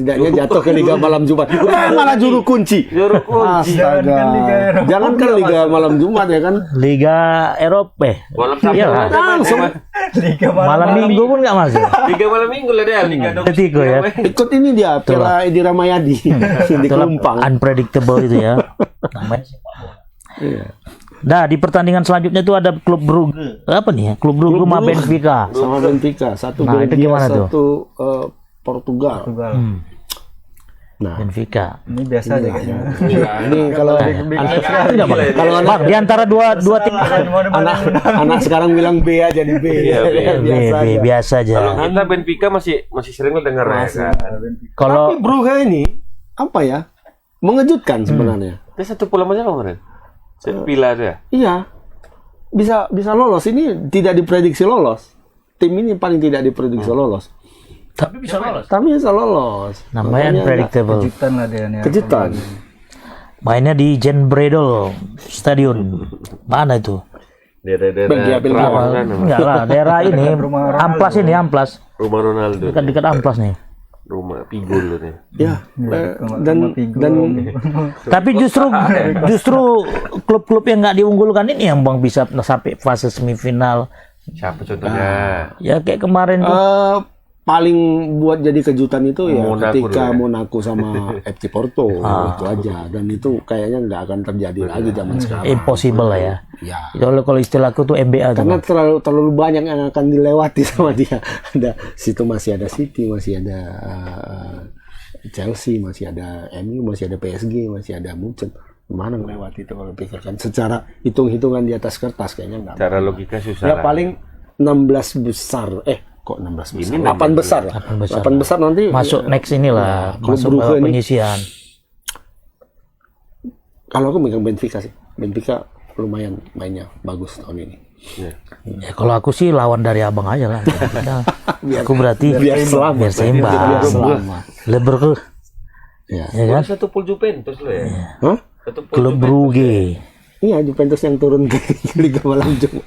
Tidaknya jatuh ke Liga Malam Jumat. Malah juru kunci. Astaga. Jangankan Liga Malam Jumat ya kan. Liga Eropa. Iya langsung. Malam Minggu pun nggak masuk. Liga Malam Minggu lah dia. Liga Atletico ya. Ikut ini dia Piala Edi Ramayadi di Kelumpang. Unpredictable itu ya. Namanya sepak bola. Iya. Nah, di pertandingan selanjutnya itu ada klub Brugge. Apa nih ya? Klub Brugge sama Benfica. Sama Benfica. Satu nah, itu Belgia, gimana satu tuh? Portugal. Nah, Benfica. Ini biasa aja kayaknya. Ini kalau Bang, di antara dua tim anak sekarang bilang B aja di B. Biasa aja. Kalau kita Benfica masih sering dengar ya. Kalau tapi Brugge ini apa ya? Mengejutkan sebenarnya. Dia satu pulau aja kemarin. Pila dia. Iya. Bisa lolos. Ini tidak diprediksi lolos. Tim ini paling tidak diprediksi lolos. tapi bisa lolos. Tapi bisa lolos. Namanya unpredictable. Kejutan lah dia nih. Kejutan. Mainnya di Jan Bredel Stadion. Mana itu? Belgia. Enggak lah, daerah ini Amplas ini, Amplas. Rumah Ronaldo. Dekat Amplas nih. Rumah Pigol nih. Ya. Dan tapi justru klub-klub yang nggak diunggulkan ini yang Bang bisa sampai fase semifinal. Siapa contohnya? Ya kayak kemarin tuh. paling buat jadi kejutan itu ya Monaco ketika dulu ya. Monaco sama FC Porto itu aja, dan itu kayaknya nggak akan terjadi lagi zaman sekarang. Impossible lah ya. Ya. Kalau istilahku tuh MBA tuh. Karena terlalu banyak yang akan dilewati sama dia. Ada situ masih ada City, masih ada Chelsea, masih ada MU, masih ada PSG, masih ada Munchen. Mana melewati itu kalau pikirkan secara hitung-hitungan di atas kertas kayaknya nggak. Cara logika susah Ya lah. paling 16 besar. Kok 16 besar? Ini 8 besar lah. 8 besar nanti Masuk next inilah, Klub masuk Brugge ini. penyisian. Kalau aku megang Benfica sih. Benfica lumayan mainnya bagus tahun ini. Ya, kalau aku sih lawan dari abang aja lah. Aku berarti biar selamat. biar seimbang. Biar selamat. Leber Ya. ya kan? Satu pool Juventus lo ya. Hah? Satu pool Klub Brugge. Iya, Juventus yang turun ke Liga malam Jumat.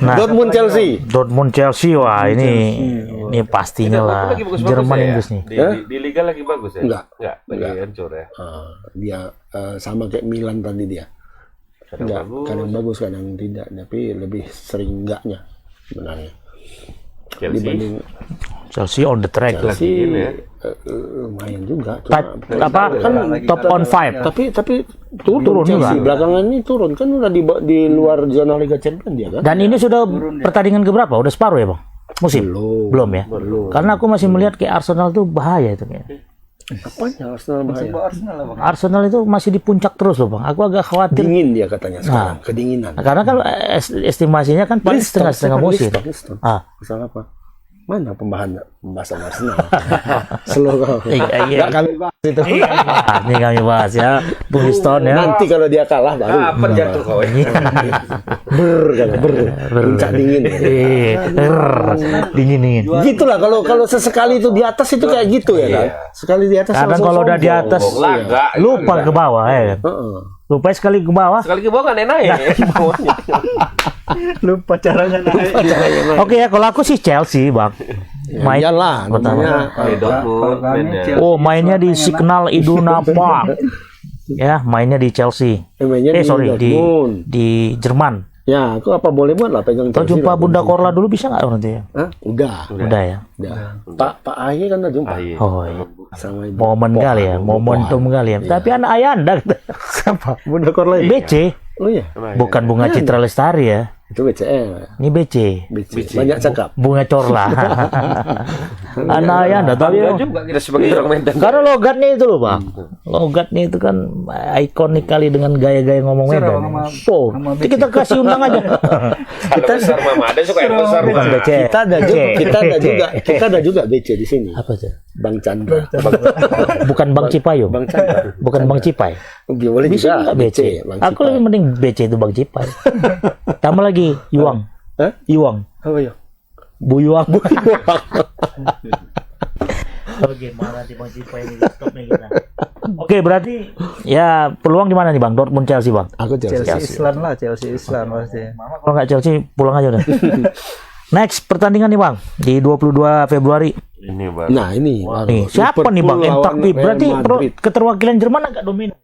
Nah, Dortmund Chelsea, wah ini pastinya lah. Jerman Inggris nih. Di Liga lagi bagus ya? Enggak. Lagi hancur ya. Dia sama kayak Milan tadi dia. Kadang bagus, kadang tidak, tapi lebih sering enggaknya sebenarnya. Dibanding Chelsea on the track. Chelsea, Gini ya. lumayan juga. Kan top on 5. Tapi turun juga. Chelsea belakangan ini turun kan udah di luar zona Liga Champions dia kan. Dan ini sudah pertandingan keberapa? Udah separuh ya, Bang? Musim? Belum ya? Karena aku masih melihat kayak Arsenal tuh bahaya itu kayak. Apanya Arsenal bahaya? Arsenal lah, Bang. Arsenal itu masih di puncak terus loh, Bang. Aku agak khawatir. Dingin dia katanya sekarang, kedinginan. Karena kan estimasinya kan paling setengah musim. Liston. Ah. Masalah apa? Mana pembahasan Arsenal? Slow kau. Iya. Nggak kami bahas itu. Ini kami bahas ya, Bung Liston ya. Nanti kalau dia kalah baru. Apa jatuh kau? Puncak dingin. Dingin. Gitulah kalau sesekali itu di atas itu kayak gitu ya kan. Sekali di atas. Kadang langsung kalau udah di sombong. atas Laga. lupa ke bawah ya kan. Heeh. Lupa sekali ke bawah. Sekali ke bawah kan enak ya. Lupa caranya naik. Oke ya, kalau aku sih Chelsea, Bang. Main Iyalah, namanya Dortmund. mainnya. mainnya di Signal Iduna Park. Ya, mainnya di Chelsea. mainnya di Dortmund. di Jerman. Ya, aku apa boleh buat lah pegang Atau Chelsea jumpa lah. Bunda Korla dulu bisa nggak nanti ya? Hah? Udah. Udah ya. Pak Ahy kan udah jumpa. Ahy. Oh iya. Sama Ibu. Momen kali ya, momentum kali ya. Tapi anak Ayanda Siapa? Bunda Korla ya? BC, Oh iya. bukan Bunga Citra Lestari ya. Itu BCL. Ini BC. Banyak cakap. Bunga Corla. Anak Ayanda tapi Bangga juga kita sebagai orang Medan. karena logatnya itu loh, Bang. Logatnya itu kan ikonik kali dengan gaya-gaya ngomong Medan. Oh, itu kita kasih undang aja. Kita besar mama ada suka yang besar. Bukan BC. Kita ada juga BC di sini. Apa tuh? Bang Chandra. Bukan Bang Cipayo. Bang Chandra. Bukan Bang Cipai. Dia boleh Bisa juga nggak BC? Bang Aku Cipai. lebih mending BC itu Bang Cipai. Tambah lagi Yuang. Hah? Yuang. Apa ya? Bu Yuang. Oke, mana nanti Bang Cipai ini stop nih kita. Oke, berarti ya peluang di mana nih Bang? Dortmund Chelsea, Bang. Aku Chelsea Chelsea. Island lah, Chelsea Island pasti. Kalau nggak Chelsea pulang aja udah. Next pertandingan nih Bang di 22 Februari. Ini bang. Nah, ini. Nih, siapa nih Bang? Liverpool Entak lawan nih. Berarti Real Madrid. keterwakilan Jerman agak dominan.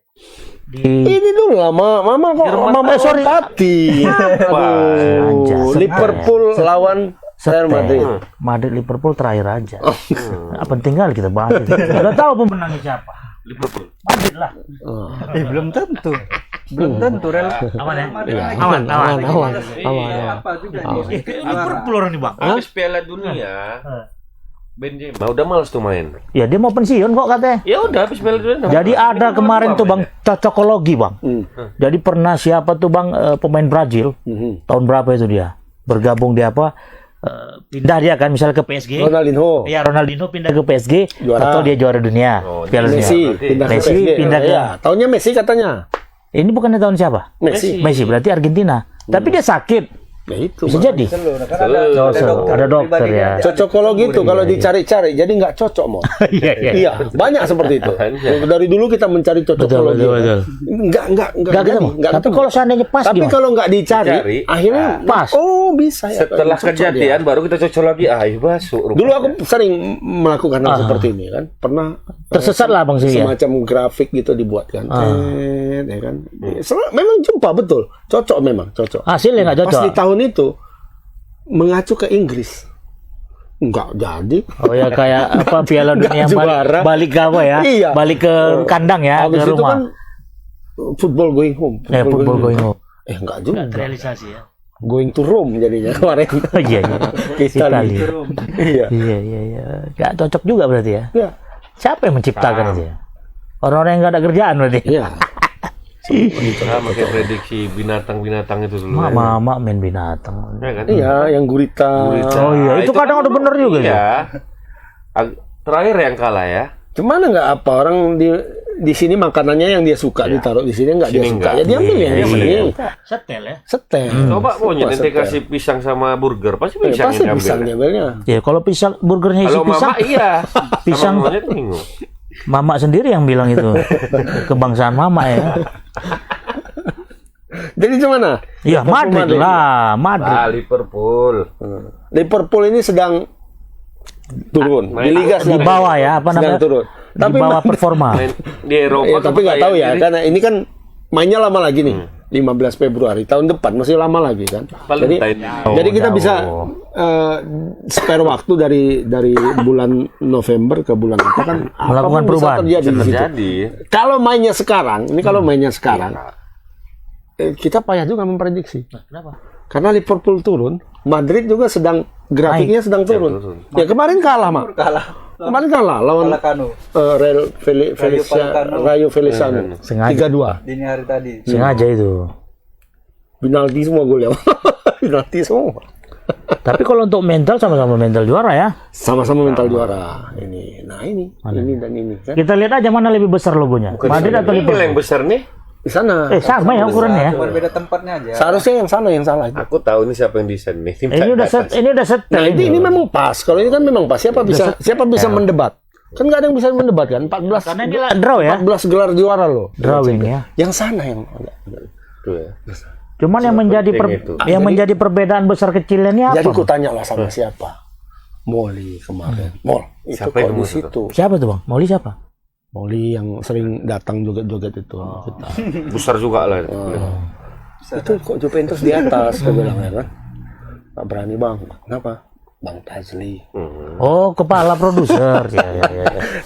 Di Ini dulu lah, Mama kok Mama sorry. Tati. Anjas. Liverpool lawan Real Madrid. Madrid Liverpool terakhir aja. Penting kali kita bahas. Udah tahu pemenangnya siapa? Liverpool. Madrid lah. Belum tentu. Belum tentu rel. Aman ya? Aman. Apa juga nih? Liverpool orang nih Bang. Habis Piala Dunia. Benzema udah males tuh main. Ya dia mau pensiun kok katanya. Ya udah habis Piala Dunia. Jadi ada kemarin tuh Bang cocokologi Bang. Jadi pernah siapa tuh Bang pemain Brazil tahun berapa itu dia bergabung di apa pindah dia kan misalnya ke PSG. Ronaldinho. Ya Ronaldinho pindah ke PSG Juara. atau dia juara dunia. Piala Dunia. Messi pindah ke Messi PSG. pindah ke Ya, tahunnya Messi katanya. ini bukannya tahun siapa? Messi. Messi berarti Argentina. Tapi dia sakit. Ya itu. Bisa jadi. Ada dokter ya. Cocokologi itu kalau dicari-cari jadi nggak cocok mau. Iya, banyak seperti itu. Dari dulu kita mencari cocokologi. Betul. Enggak ketemu. Tapi kalau seandainya pas tapi gimana? kalau nggak dicari, Cari, akhirnya pas. Oh, bisa ya. Setelah Cocok kejadian dia. baru kita cocok lagi. Ayo masuk. Dulu aku sering melakukan hal seperti ini kan. Pernah Tersesat lah Bang sih ya. semacam grafik gitu dibuat kan. Ya kan. Memang jumpa betul. Cocok memang, cocok. Hasilnya nggak Pas cocok. di tahun itu mengacu ke Inggris. Enggak jadi. Oh ya kayak apa Piala Dunia juara. balik ke apa ya? Iya. Balik ke kandang ya, Habis ke itu rumah. kan football going home. Football going home. Enggak juga. Realisasi ya. Going to Rome jadinya kemarin. Oh iya iya. Itali. Iya. Iya. Gak cocok juga berarti ya. Iya. Siapa yang menciptakan itu ya? Orang-orang yang nggak ada kerjaan berarti. Iya. Sama kayak prediksi binatang-binatang itu dulu. Mama main binatang. Ya kan? Iya, yang gurita. Oh iya, itu kadang ada bener juga ya. Iya. Terakhir yang kalah ya. Cuman nggak apa orang di sini makanannya yang dia suka ditaruh di sini nggak dia Sini suka. nggak. Ya dia ambil yang di sini. Setel ya. Setel. Coba monyet nanti setel. kasih pisang sama burger pasti Ya, pisang pasti yang pisang diambil. diambilnya. Ya kalau pisang burgernya isi Kalau pisang, mama iya. Pisang. Sama monyet bingung. mama sendiri yang bilang itu. Kebangsaan mama ya. Jadi gimana? Iya Madrid lah, Madrid. Liverpool. Liverpool ini sedang turun di liga Di bawah ya, apa sedang namanya? turun. Di bawah performa. Main di Eropa. Ya, tapi nggak tahu ya, jadi karena ini kan mainnya lama lagi nih, 15 Februari tahun depan masih lama lagi kan. Valentine. Jadi kita bisa spare waktu dari bulan November ke bulan apa kan? Melakukan apapun bisa perubahan. terjadi di situ. Terjadi. Kalau mainnya sekarang, ini kalau mainnya sekarang, kita payah juga memprediksi. Kenapa? Karena Liverpool turun, Madrid juga sedang grafiknya sedang turun. Ya kemarin kalah, Mak. Kemarin kalah lawan Vallecano Real Rayo Vallecano Sengaja. 3-2. dini hari tadi. Sengaja itu. Penalti semua gol ya. Penalti semua. Tapi kalau untuk mental sama-sama mental juara ya. Sama-sama mental juara. Ini. Nah, ini dan ini kan. Kita lihat aja mana lebih besar logonya. Madrid atau Ini Liverpool? yang besar nih. Di sana. Sama ya ukurannya ya. Cuma beda tempatnya aja. Seharusnya yang sana yang salah itu. Aku tahu ini siapa yang desain nih. Ini udah set. Nah, ini memang pas. Kalau ini kan memang pas. Siapa bisa mendebat? Kan nggak ada yang bisa mendebat kan? 14 Karena ini draw ya. 14 gelar juara loh. Drawing ya. Yang sana yang Tuh ya. Cuman yang menjadi menjadi perbedaan besar kecilnya ini jadi apa? ku tanya lah sama siapa? Molly kemarin. Mol. Itu Siapa kok yang di ngomong situ. Siapa tuh Bang? Molly siapa? Molly yang sering datang joget-joget itu. Kita. Besar juga lah. Itu kok Juventus di atas, saya bilang ya kan. Nggak berani Bang. Kenapa? Bang Tazli. Oh, kepala produser. ya.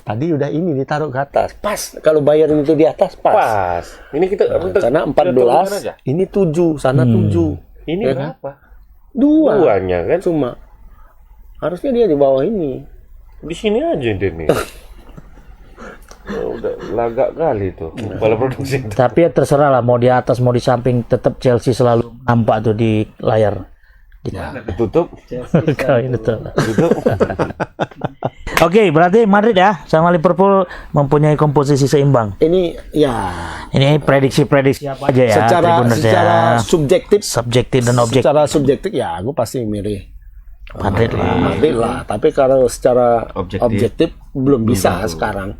Tadi udah ini ditaruh ke atas. Pas. Kalau bayarin itu di atas, pas. Pas. Ini kita Karena 14, ini 7, sana 7. Ini Ya kan? berapa? 2. Duanya kan Cuma. Harusnya dia di bawah ini. di sini aja dia nih. Udah lagak kali tuh kepala produksi itu. Tapi ya terserah lah mau di atas mau di samping tetap Chelsea selalu nampak tuh di layar. Tutup. Kau ini tuh. Oke, berarti Madrid ya sama Liverpool mempunyai komposisi seimbang. Ini ya Ini prediksi-prediksi apa aja ya? Tribuners secara subjektif dan objektif. secara subjektif ya aku pasti milih Madrid lah. Madrid lah. Tapi kalau secara objektif belum bisa sekarang.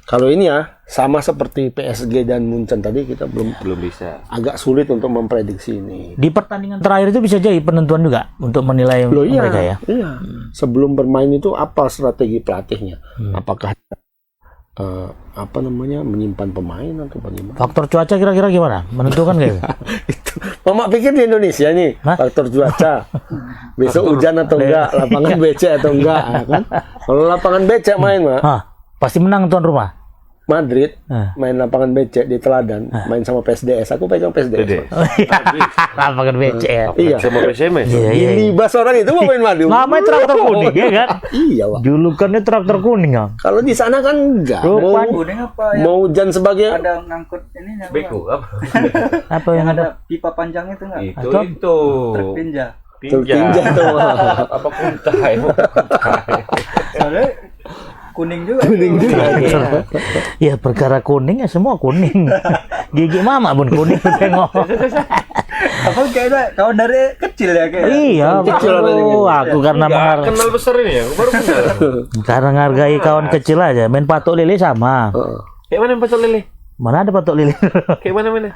Kalau ini ya sama seperti PSG dan Munchen tadi kita belum bisa. agak sulit untuk memprediksi ini. Di pertandingan terakhir itu bisa jadi penentuan juga untuk menilai mereka ya. Iya. Sebelum bermain itu apa strategi pelatihnya? Apakah apa namanya menyimpan pemain atau bagaimana? Faktor cuaca kira-kira gimana? Menentukan nggak itu? Itu Mama pikir di Indonesia nih faktor cuaca. Besok hujan atau enggak, lapangan becek atau enggak, ya kan? Kalau lapangan becek main, Mak. Hah, pasti menang tuan rumah. Madrid main lapangan becek di Teladan, main sama PSDS. Aku pegang PSDS. Oh, iya. Lapangan becek ya. Iya. Sama PSMS. Iya. Libas orang itu mau main madu. Namanya traktor kuning ya kan? Iya, Pak. Julukannya traktor kuning ya. Kalau di sana kan enggak. Kuning apa yang Mau hujan sebagai ada ngangkut ini Beko apa? Apa yang ada? pipa panjang itu enggak? Itu Atau- itu. Truk tinja. tinja tuh. Apa kuntai? Soalnya kuning juga. Ya perkara kuning ya semua kuning. Gigi mama pun kuning tengok. Apa kayaknya kau dari kecil ya kayak. Iya, betul. Aku karena Kenal besar ini ya, baru kenal. karena menghargai kawan kecil aja. Main patok lele sama. Kayak mana patok lele? Mana ada patok lele? Kayak mana?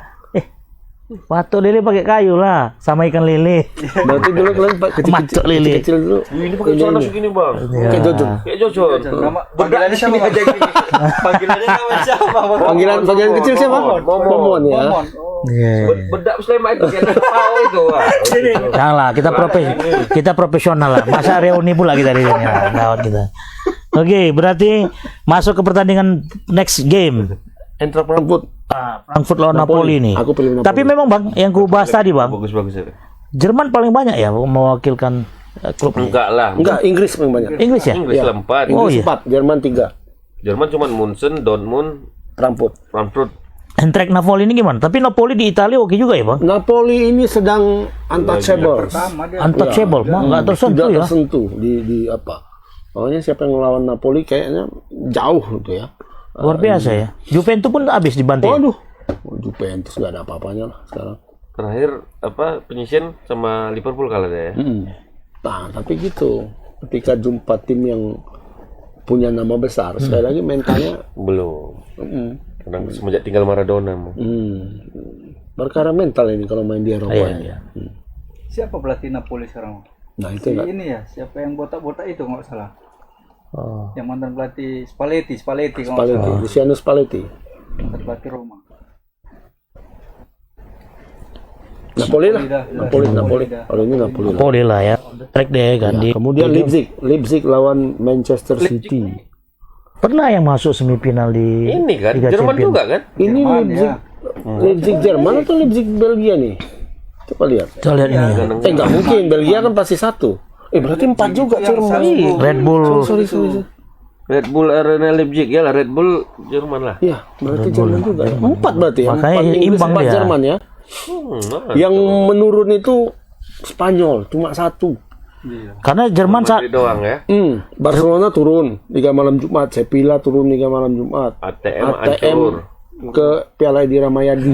Patok lele pakai kayu lah, sama ikan lele. Berarti dulu kalian Macok lili. kecil dulu. Ini pakai celana segini, Bang. Kayak Jojo. Kayak Jojo. Nama panggilannya siapa? Aja gini. Panggilannya nama siapa? Panggilan kecil siapa? Momon. Momon ya. Momon. Oh. Bedak Sleman itu yang tahu itu. Wah. Janganlah, kita profesional lah. Masa reuni pula kita di sini. Gawat kita. Oke, berarti masuk ke pertandingan next game. Eintracht Frankfurt. Frankfurt lawan Napoli nih. Aku pilih Napoli. Tapi memang Bang, yang ku bahas tadi Bang, Bagus ya. Jerman paling banyak ya mewakilkan klub. Enggak lah. Enggak, Inggris paling banyak. Inggris ya? Inggris lah 4. Oh, Inggris iya. 4, Jerman 3. Jerman cuma Munchen, Dortmund, Frankfurt. Frankfurt. Eintracht Napoli ini gimana? Tapi Napoli di Italia oke juga ya Bang? Napoli ini sedang untouchable. Pertama dia Untouchable, nggak tersentuh Tidak ya? tersentuh di apa. Pokoknya siapa yang melawan Napoli kayaknya jauh gitu ya. Luar biasa ya. Juventus pun habis dibantai. Waduh. Juventus nggak ada apa-apanya lah sekarang. Terakhir penyisian sama Liverpool kalah deh ya. Nah, tapi gitu. Ketika jumpa tim yang punya nama besar, sekali lagi mentalnya Belum. Karena semenjak tinggal Maradona. perkara mental ini kalau main di Eropa Iya, ini. iya. siapa pelatih Napoli sekarang? Nah, itu enggak. Ini ya, siapa yang botak-botak itu nggak salah. Oh. Yang mantan pelatih Spalletti kalau nggak Spalletti, salah. Luciano Spalletti. Mantan pelatih Roma. Napoli lah. dah, Napoli. dah. Kalau ini Napoli lah. Napoli lah ya. Track deh kan di. Kemudian Leipzig lawan Manchester City. Pernah yang masuk semifinal di Ini kan Liga Jerman Champions. juga kan? Ini Jerman, Leipzig, ya. Leipzig Jerman atau Leipzig Belgia nih? Coba lihat. Coba lihat ini ya. Nggak mungkin, Belgia kan pasti 1. Berarti 4 juga Jerman. Red Bull. Sorry. Red Bull Arena Leipzig ya lah, Red Bull Jerman lah. Iya, berarti Jerman juga ya. 4 berarti ya. Makanya 4 Inggris, imbang 4 dia. Jerman ya. Yang menurun itu Spanyol, cuma 1. Karena Jerman saat Madrid doang ya. Barcelona turun 3 malam Jumat, Sevilla turun 3 malam Jumat. ATM hancur. Ke Piala Edi Ramayadi.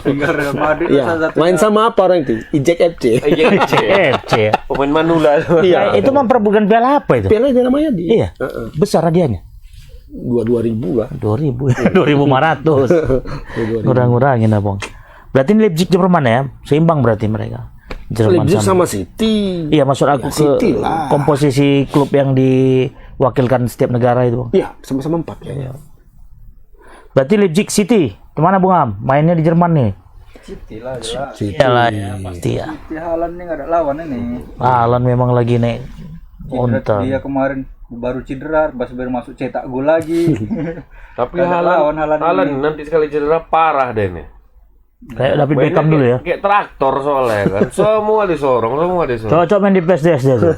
Tinggal Real Madrid Iya, satu. main sama apa orang itu? Ijek FC. FC. Pemain Manula. Iya. Itu memperebutkan piala apa itu? Piala Edi Ramayadi. Iya. Besar hadiahnya. 2.000 lah. 2.500. Ngurang-ngurangin abang. Berarti ini Leipzig Jerman ya, seimbang berarti mereka. Jerman Leipzig sama. sama City. Iya, maksud aku ke City lah. komposisi klub yang diwakilkan setiap negara itu. Bang. Iya, sama-sama 4 kayaknya. Berarti Leipzig City, kemana Bung Am? Mainnya di Jerman nih. City lah jelas. Iyalah ya, pasti ya. City Haaland ini nggak ada lawan ini. Haaland memang lagi naik onta. Dia kemarin baru cedera, baru masuk cetak gol lagi. Tapi Nggak ada lawan Haaland Haaland ini. nanti sekali cedera parah deh nih. Kayak David Beckham dulu ya. Kayak traktor soalnya kan. Semua disorong. Cocok main di PSDS dia tuh.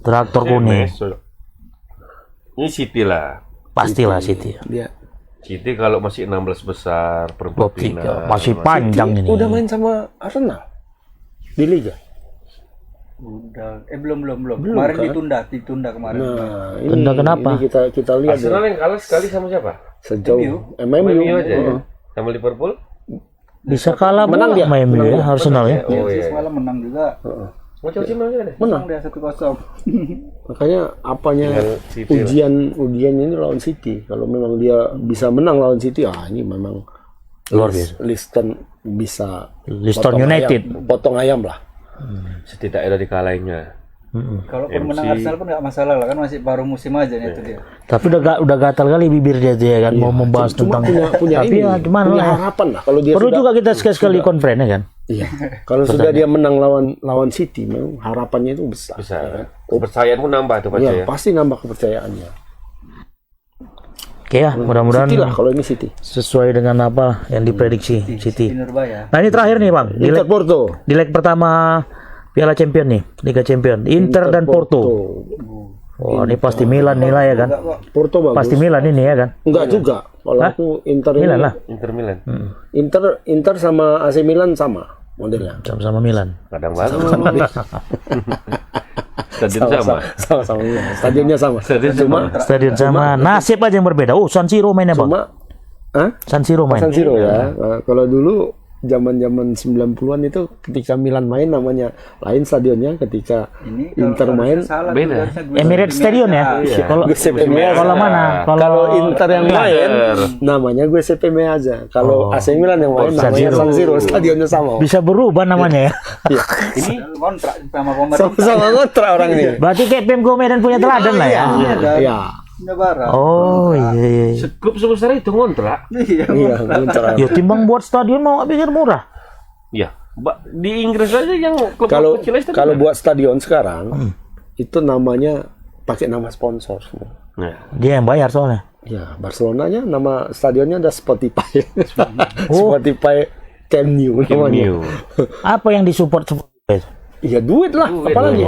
Traktor kuning. Ini City lah. Pastilah City. Dia City kalau masih 16 besar perempat Top 3. final. Masih panjang ini. udah main sama Arsenal di Liga. Udah, belum. Kemarin kan? ditunda kemarin. Nah, Tunda kenapa? ini kita lihat Arsenal ya. yang kalah sekali sama siapa? Sejauh MU MU aja ya. Sama Liverpool? Bisa kalah Menang dia. main MU ya, Arsenal ya. Oh Chelsea iya. semalam menang juga. Mau Chelsea menang juga deh. Menang dia 1-0. Makanya apanya Tinggal City lah. ujian ini lawan City. Kalau memang dia bisa menang lawan City, ini memang Luar biasa. Liston bisa Liston potong United. potong ayam lah. Setidaknya dari kalahnya. Kalaupun menang Arsenal pun nggak masalah lah kan, masih baru musim aja nih itu dia. Tapi udah gatal kali bibir dia tuh ya kan mau membahas Cuma tentang punya tapi ini, ya gimana punya lah ya. harapan lah kalau dia Perlu sudah juga kita sekali-sekali konferen ya kan. iya. Kalau sudah dia menang lawan City, memang harapannya itu besar. Bisa. ya kan? Kepercayaan pun nambah tuh pasti Iya, ya. pasti nambah kepercayaannya. Oke ya, mudah-mudahan City lah kalau ini City. sesuai dengan apa yang diprediksi City. Nurbaya. Nah ini terakhir nih Bang, Inter Porto. di leg pertama Piala Champion nih, Liga Champion, Inter dan Porto. Oh, ini pasti Milan nilai ya kan? Porto bagus. Pasti Milan ini ya kan? Enggak juga. Kalau aku Inter Milan ini, lah, Inter Milan. Inter sama AC Milan sama modelnya. sama-sama Milan. Kadang bagus. Stadion sama. Sama-sama. Stadionnya sama. Stadion sama, nasib aja yang berbeda. Oh, San Siro mainnya Bang. Cuma San Siro main. San Siro ya. Nah, kalau dulu zaman-zaman 90-an itu ketika Milan main namanya lain stadionnya, ketika Ini Inter main beda. Emirates Stadion ya. Kalau Giuseppe Meazza. kalau mana? Kalau Inter yang main namanya Giuseppe Meazza. Kalau AC Milan yang main San namanya Siro. San Siro, stadionnya sama. bisa berubah namanya ya. Iya. ini kontrak sama pemerintah. Sama-sama ngontrak orang ini. Berarti kayak Pemko Medan punya teladan lah ya. Iya. Indah Barat. Oh iya. Klub sebesar itu ngontrak. Iya. Iya, ngontrak. Ya timbang buat stadion mau pikir murah. Iya. Di Inggris aja yang klub Kalau kecil aja kalau buat stadion sekarang itu namanya pakai nama sponsor semua. Nah, Dia yang bayar soalnya. Ya, Barcelonanya nama stadionnya ada Spotify. Spotify Camp Nou namanya. Apa yang disupport Spotify? Iya, duit lah, apalagi.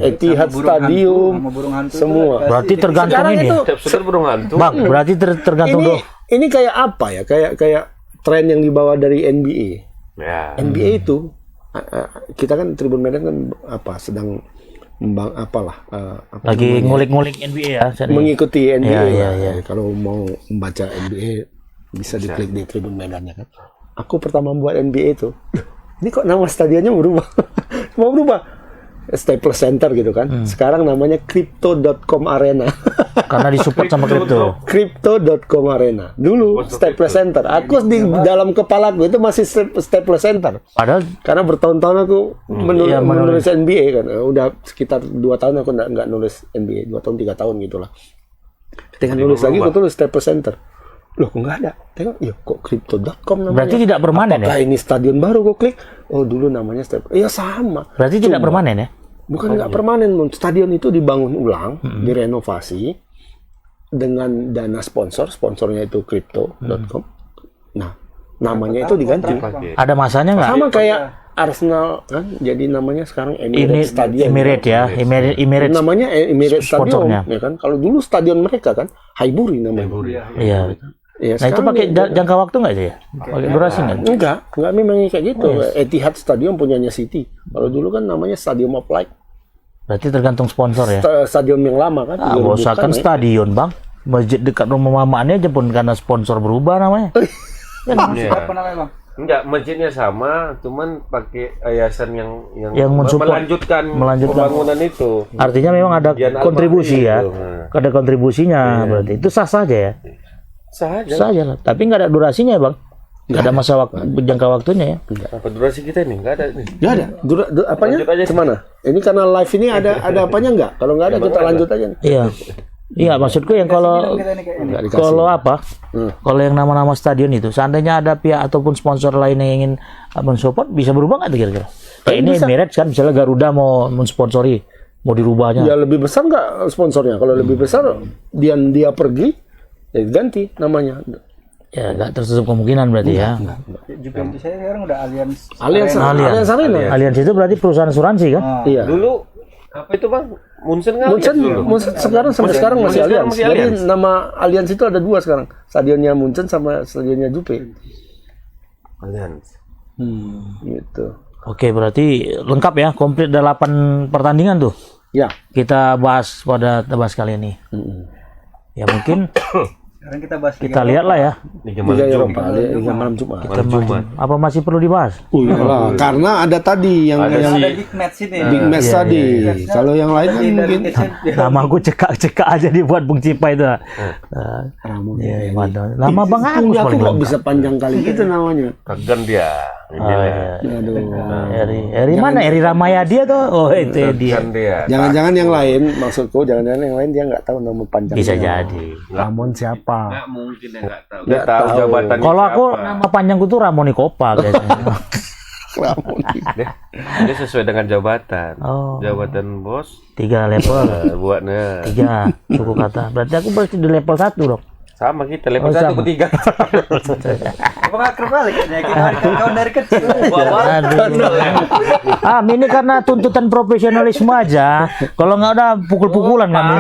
Etihad Stadium, Sama burung hantu semua. Berarti tergantung Sekarang ini. itu tiap sekedar burung hantu. Bang, berarti tergantung ini ini kayak apa ya? Kayak tren yang dibawa dari NBA. Ya. NBA itu kita kan Tribun Medan kan sedang lagi ngulik-ngulik NBA ya. mengikuti NBA. Iya, lah. iya. Kalau mau membaca NBA bisa diklik di Tribun Medannya kan. Aku pertama buat NBA itu, ini kok nama stadionnya berubah? Mau berubah? Staples Center gitu kan. Sekarang namanya Crypto.com Arena. Karena disupport sama kripto. Crypto.com Arena. Dulu Staples Center. Aku di dalam kepalaku itu masih Staples Center. Padahal Karena bertahun-tahun aku Iya, menulis NBA kan. Udah sekitar 2 tahun aku nggak nulis NBA. 2 tahun 3 tahun gitulah. Ketika nulis lagi aku tulis Staples Center. Loh, kok nggak ada? Tengok, ya kok Crypto.com namanya. berarti tidak permanen ya? Apakah ini stadion baru? Gue klik. Oh, dulu namanya Staples. Iya, sama. Berarti tidak permanen ya? Bukan nggak permanen, Mon. Stadion itu dibangun ulang, direnovasi dengan dana sponsor. Sponsornya itu Crypto.com. Nah, namanya itu diganti. Ada masanya nggak? Sama kayak Arsenal kan, jadi namanya sekarang Emirates Stadium. Emirates ya, Emirates. Namanya Emirates Stadium, Sponsornya. ya kan? Kalau dulu stadion mereka kan Highbury namanya. Iya. Ya, Nah itu sekarang pakai jangka waktu nggak itu ya? Pakai durasi nggak? enggak memang kayak gitu. Etihad Stadium punyanya City. Kalau dulu kan namanya Stadium of Light. Berarti tergantung sponsor ya. Stadium yang lama kan. Ah, dirubuhkan, bosakan ya. stadion bang. Masjid dekat rumah mamanya aja pun karena sponsor berubah namanya. Apa namanya, Bang? Enggak, masjidnya sama, cuman pakai yayasan yang mensupport, melanjutkan pembangunan itu. Artinya memang ada Dian kontribusi ya. Al-Mahdi itu. Nah. Ada kontribusinya berarti. Itu sah saja ya. Sah aja. Sah aja lah. Tapi nggak ada durasinya bang. Nggak ada masa jangka waktunya ya. Apa durasi kita ini? Enggak ada nih. Nggak ada. Apanya? Lanjut aja. Kemana? Ini karena live ini ada apanya nggak? Kalau nggak ada kita lanjut aja. Iya. Iya maksudku yang kalau Nggak dikasih. kalau apa? Kalau yang nama-nama stadion itu, seandainya ada pihak ataupun sponsor lain yang ingin mensupport, bisa berubah nggak tuh kira-kira? Kayak ini Emirates kan, misalnya Garuda mau mensponsori, mau dirubahnya. Ya lebih besar nggak sponsornya? Kalau lebih besar, dia pergi, ya ganti namanya. Ya nggak tertutup kemungkinan berarti ya. Juventus saya sekarang udah Allianz Allianz Arena. Allianz itu berarti perusahaan asuransi kan? Iya. Dulu apa itu Bang? Munchen kan? Munchen sekarang sampai sekarang masih Allianz. Jadi nama Allianz itu ada 2 sekarang. Stadionnya Munchen sama stadionnya Juve. Allianz. Gitu. Oke berarti lengkap ya, komplit 8 pertandingan tuh. Ya. Kita bahas pada tebas kali ini. Ya mungkin Sekarang kita bahas kita lihat lah ya. Liga Liga Malam Eropa, Liga Malam Jumat. Apa masih perlu dibahas? Iyalah, karena ada tadi yang ada big match ini. big match tadi. Kalau yang lain kan mungkin Nama aku cekak aja dibuat Bung Cipa itu. Ramon. Iya, mantap. Lama Bang Agus Punya aku paling kok lama. bisa panjang kali gitu namanya. Kagan dia. Aduh. Eri mana? Eri Ramayadi tuh. Oh itu dia. Kan dia. Jangan-jangan yang lain, maksudku jangan-jangan yang lain dia nggak tahu nama panjangnya. Bisa jadi. Ramon siapa? Enggak mungkin dia enggak tahu. Dia tahu jabatannya. Kalau aku siapa. nama panjangku tuh Ramoni Kopa biasanya. Ramon. Dia sesuai dengan jabatan. Oh. Jabatan bos 3 level. buatnya 3 suku kata. Berarti aku berarti di level 1 dong. sama kita level Oh, 1 sama. ke 3. Apa akrab balik ya? Kita kawan dari kecil. Aduh. Ini karena tuntutan profesionalisme aja. Kalau nggak udah pukul-pukulan kami.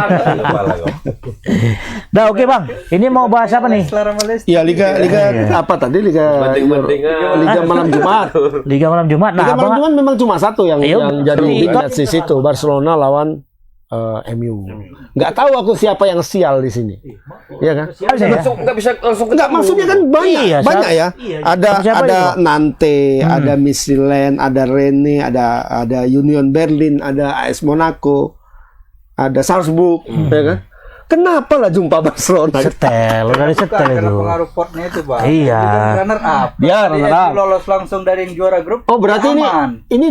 Dah oke Bang. Ini mau bahas apa nih? Selera Malaysia. Iya, liga apa tadi? Liga Malam Jumat. Liga Malam Jumat. Nah, Liga Malam Abang Jumat memang cuma satu yang jadi itu- big match di situ, Barcelona lawan MU. Nggak tahu aku siapa yang sial di sini. Iya kan? Nggak bisa langsung Enggak, maksudnya kan banyak, Iya, banyak ya. Siapa Ada itu? Nantes, ada Michelin, ada Rennes, ada Union Berlin, ada AS Monaco, ada Salzburg, ya kan? Kenapa lah jumpa Barcelona? Setel, udah Bukan, disetel karena itu. pengaruh potnya itu, Bang. Iya. Dia kan runner up. Ya, Dia runner up. lolos langsung dari yang juara grup. Oh, berarti aman. ini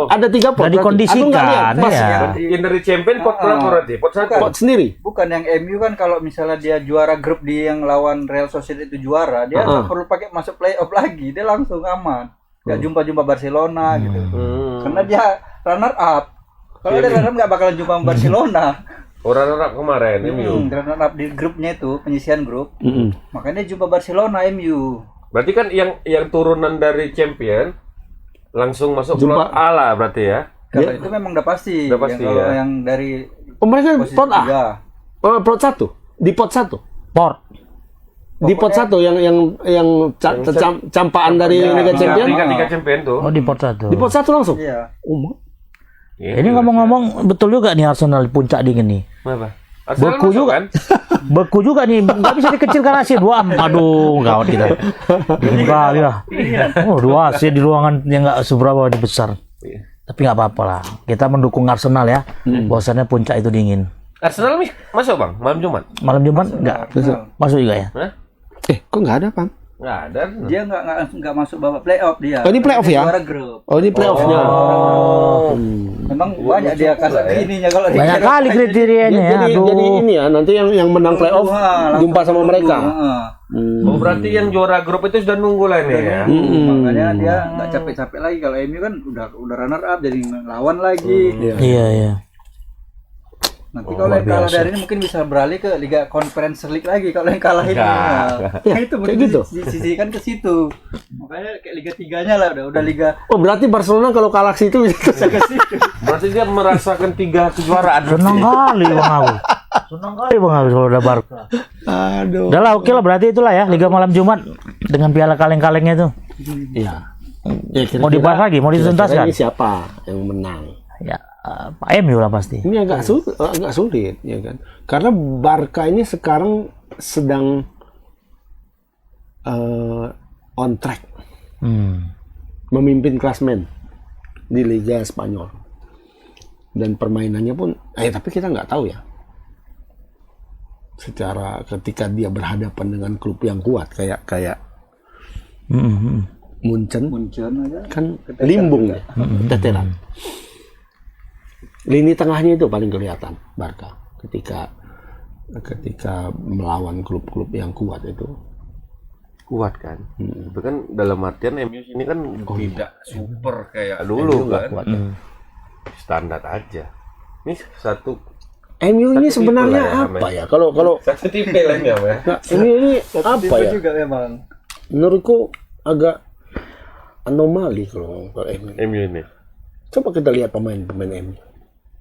ada 3 pot. Udah berarti. dikondisikan, Aku nggak lihat, pas ya. Yang dari champion pot berapa berarti? Pot satu. Pot sendiri. Bukan yang MU kan kalau misalnya dia juara grup di yang lawan Real Sociedad itu juara, dia nggak perlu pakai masuk playoff lagi, dia langsung aman. Nggak jumpa-jumpa Barcelona gitu. Karena dia runner up. Kalau dia runner up nggak bakalan jumpa sama Barcelona. Orang kemarin MU. Runner up di grupnya itu penyisian grup. Makanya dia jumpa Barcelona MU. Berarti kan yang turunan dari champion langsung masuk Jumpa. plot A lah berarti ya. Kalau itu memang udah pasti. Udah pasti, yang, kalau ya. yang dari Oh, mereka posisi pot A. 3. Oh, pot 1. Di pot 1. Port. Di pot 1 yang campaan dari Liga Champions. Liga Champion tuh. Oh, di port 1. Di pot 1 langsung. Iya. Ini ngomong-ngomong betul juga nih Arsenal di puncak dingin nih. Apa? Beku juga. kan? Beku juga nih, nggak bisa dikecilkan AC 2. Aduh, gawat kita. Dingin kali lah. Oh, 2 AC di ruangan yang nggak seberapa besar. Tapi nggak apa-apa lah. Kita mendukung Arsenal ya. Bahwasannya puncak itu dingin. Arsenal masuk Bang malam Jumat. Malam Jumat nggak masuk juga ya. Hah? Kok nggak ada, Pam? Nggak ada. Dia nggak masuk babak playoff dia. Oh, ini playoff Dia ya? Juara grup. Oh, ini playoff-nya. Memang banyak dia kasar ininya kalau dia Banyak kira- kali kriterianya ya. Jadi Aduh. ini ya, nanti yang menang playoff Wah, jumpa sama langsung mereka. heeh. Oh berarti yang juara grup itu sudah nunggu lah ini ya. Makanya dia nggak capek-capek lagi. Kalau MU kan udah runner up jadi lawan lagi. Iya, iya. Nanti kalau yang kalah dari ini mungkin bisa beralih ke Liga Conference League lagi kalau yang kalah ini. Ya, itu kayak gitu. disisihkan ke situ. Makanya kayak Liga 3-nya lah udah Liga Oh, berarti Barcelona kalau kalah situ bisa ke situ. Berarti dia merasakan 3 kejuaraan. Senang kali Bang Agus. Senang kali Bang Agus kalau udah Barca. Aduh. Udah lah, oke lah berarti itulah ya Liga malam Jumat dengan piala kaleng-kalengnya itu. Iya. Ya, Mau dibahas lagi, mau dituntaskan? Ini siapa yang menang? Ya, Pak MU lah pasti. Ini agak sulit, ya kan? Karena Barca ini sekarang sedang on track memimpin klasmen di Liga Spanyol dan permainannya pun, tapi kita nggak tahu ya. Secara ketika dia berhadapan dengan klub yang kuat kayak Munchen aja. kan limbung ya, tetelan. Lini tengahnya itu paling kelihatan Barca ketika melawan klub-klub yang kuat itu. Kuat kan. Itu kan dalam artian MU ini kan tidak super kayak dulu kan. Kuat. Standar aja. Ini satu MU ini Satu sebenarnya tipe lah ya, apa ya? Kalau satu tipe lah ini apa ya? nah, ini apa ya? juga memang. Menurutku agak anomali kalau MU. MU ini. Coba kita lihat pemain-pemain MU.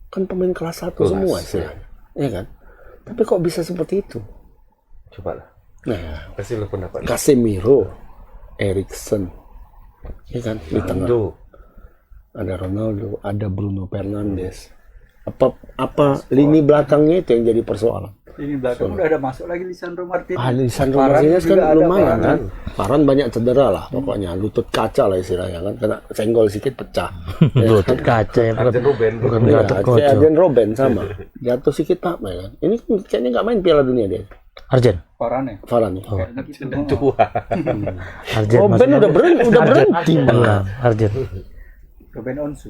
Kan pemain kelas 1 semua istilahnya. Iya kan? Tapi kok bisa seperti itu? Coba lah. Nah, Kasih lu pendapat. Casemiro, Eriksen, ya kan? Di tengah ada Ronaldo, ada Bruno Fernandes. Apa lini belakangnya itu yang jadi persoalan? Ini belakang udah ada masuk lagi Lisandro Martinez. Lisandro Varane Martinez kan juga ada, lumayan Varane. kan. Varane banyak cedera lah pokoknya, lutut kaca lah istilahnya kan, kena senggol sedikit pecah. Lutut kaca ya. Arjen Robben. Bukan Iya, lutut kayak kocok. Arjen Robben sama. Jatuh sedikit apa ya kan. Ini kayaknya nggak main Piala Dunia dia. Arjen. Varane. Varane. Kayak gitu. Tua. Arjen. Robben maksudnya. udah berhenti. Arjen. Ruben Onsu.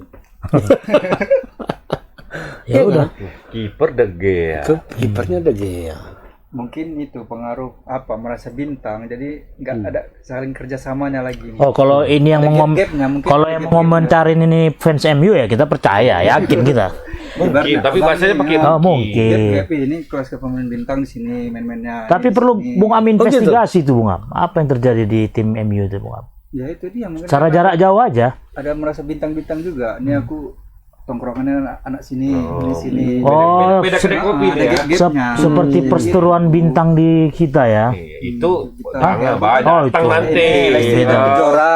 Ya udah. Kiper De Gea. Kipernya De Gea. Mungkin itu pengaruh merasa bintang jadi nggak ada saling kerjasamanya lagi. Oh, kalau ini yang Ada mau gap-gapnya, mungkin kalau ada yang gap-gapnya. ngomentarin ini fans MU ya kita percaya, yakin kita. Mungkin, tapi bahasanya pakai Oh, mungkin. Gap ini kelas ke pemain bintang di sini main-mainnya. Tapi di perlu sini. Bung Am gitu? investigasi tuh Bung Am. Apa yang terjadi di tim MU itu Bung Am? Ya itu dia mungkin Secara jarak jauh aja. ada merasa bintang-bintang juga. Ini aku tongkrongannya anak sini, ini sini. Oh, Beda kedai kopi ada dia. gap-gapnya. seperti perseteruan bintang di kita ya. Itu tangga banyak. Oh, Datang itu. nanti. Lagi Beda. Kejora.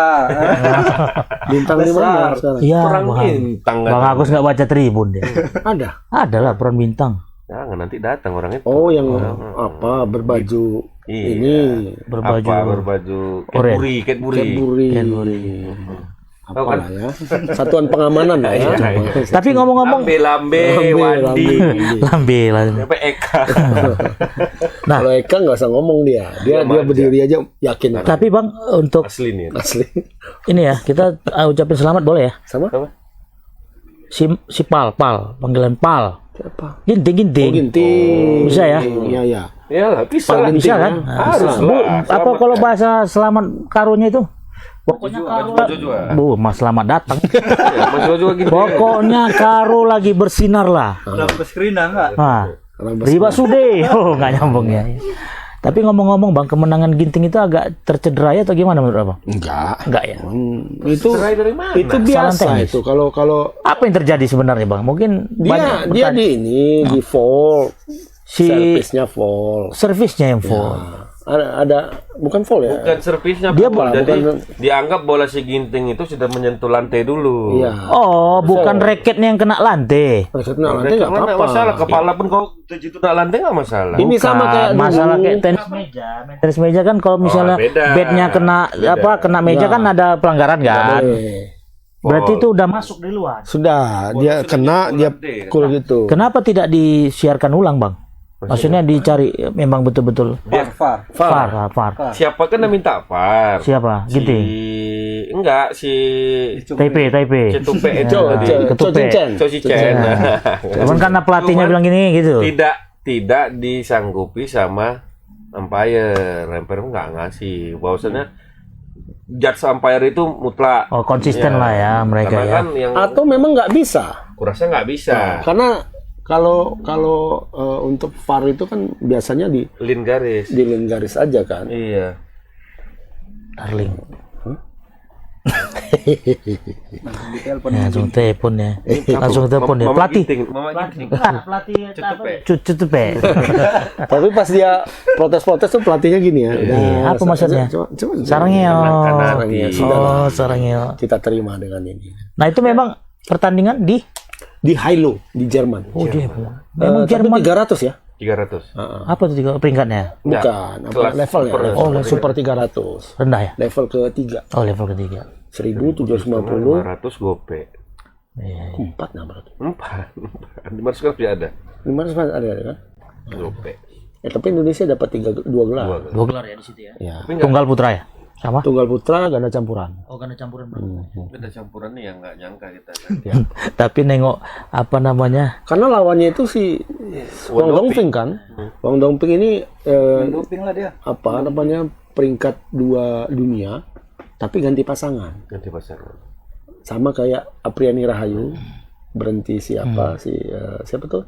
Bintang di mana sekarang? Iya, Perang Bang. bintang. Bang Agus nggak baca Tribun dia. Ada. Ada lah peran bintang. Jangan nanti datang orang itu. Oh, yang apa berbaju Iya. ini Berbaju Apa berbaju Oren. Cadbury. Cadbury. apalah ya, satuan pengamanan lah ya. Tapi ngomong-ngomong Lambe, Wandi, lambe lah. sampai Eka. Nah, Kalau Eka nggak usah ngomong dia berdiri aja yakin. tapi Bang, untuk Asli nih. Asli. ini ya, kita ucapin selamat boleh ya? Sama? Si Pal, panggilan Pal. Siapa? Ginting. Ginting. Bisa ya? Iya. Ya, bisa lah. Bisa kan? Harus Bu, lah. apa kalau bahasa selamat karunya itu? Pokoknya Bu, Mas selamat datang. Mas juga gitu. Pokoknya karo lagi bersinar lah. Udah ke screen enggak? Nah, riba sude. Oh, nggak nyambung ya. Tapi ngomong-ngomong Bang, kemenangan Ginting itu agak tercederai atau gimana menurut Abang? Enggak ya. Itu dari mana? itu Salah biasa teknis. itu. Kalau Apa yang terjadi sebenarnya Bang? Mungkin dia di fall. Servisnya fall. servisnya yang full. Ada bukan fall ya? Bukan servisnya, Dia Bang. Jadi bukan- dianggap bola si Ginting itu sudah menyentuh lantai dulu. Iya. Oh, bukan raketnya yang kena lantai. Maksudnya nanti nggak Karena nggak apa-apa. masalah, kepala pun kau terjatuh ke lantai nggak masalah. Ini sama Bukan, kayak masalah dulu. kayak tenis meja. Tenis meja kan kalau misalnya beda. bednya kena kena meja kan ada pelanggaran kan. Berarti itu udah masuk di luar. Sudah dia kena dia pukul gitu. Kenapa tidak disiarkan ulang, Bang? Maksudnya dicari memang betul-betul VAR. VAR. Siapa kan yang minta VAR? Siapa? Ginting. Enggak, si Taipei. Cetupe itu Ya, tadi. Ketupe. Coci Chen. Cuman karena pelatihnya bilang gini gitu. Tidak disanggupi sama umpire. Umpire nggak ngasih. Bahwasanya judge umpire itu mutlak. Oh, konsisten lah ya mereka Karena ya. kan yang Atau memang nggak bisa. kurasnya nggak bisa. Karena kalau untuk VAR itu kan biasanya di Lin garis. lin garis aja kan. Iya. Darling. Ditelepon. Ya, langsung telepon ya. Langsung telepon ya. Mama Pelatih. Ginting, Mama Ginting. Pelatih Cetupe. Cetupe. Tapi pas dia protes-protes tuh pelatihnya gini ya. Udah, Apa maksudnya? Coba, Sarangnya. Sarangnya, sudahlah. Oh, sarangnya. Kita terima dengan ini. Nah, itu memang pertandingan di Hailo di Jerman. Oh, dia. Memang Jerman. 300 ya? 300. Apa tuh peringkatnya? Bukan, apa kelas level ya? super. Level super 300. Rendah ya? Level ketiga. Oh, level ketiga. 1750 500 gope. Iya. 400. 4. Di mana sekarang tidak ada 500 ada kan? gope. Tapi Indonesia dapat 2 gelar. Dua gelar ya di situ ya. Ya. Tunggal putra ya? Sama? Tunggal putra, ganda campuran. Oh, karena campuran. Beda campuran nih yang nggak nyangka kita. Tapi nengok apa namanya? Karena lawannya itu si Wang Dongping kan. Wang Dongping ini Doping lah dia. apa namanya peringkat 2 dunia, tapi ganti pasangan. Ganti pasar. Sama kayak Apriani Rahayu berhenti siapa siapa tuh?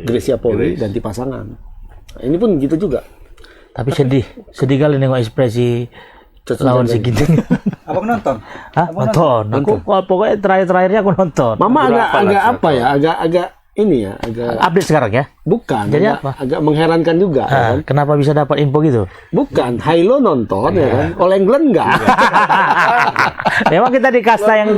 Gracia Poli ganti pasangan. Nah, ini pun gitu juga. Tapi sedih kali nengok ekspresi lawan si Ginting. Abang nonton? Hah? Nonton. Aku pokoknya terakhirnya aku nonton. Mama agak apa ya? Agak ini ya, agak Update sekarang ya. bukan. Jadi agak, apa? agak mengherankan juga ya kan. Kenapa bisa dapat info gitu? Bukan, Hailo nonton ya kan. All England enggak. Memang kita di kasta yang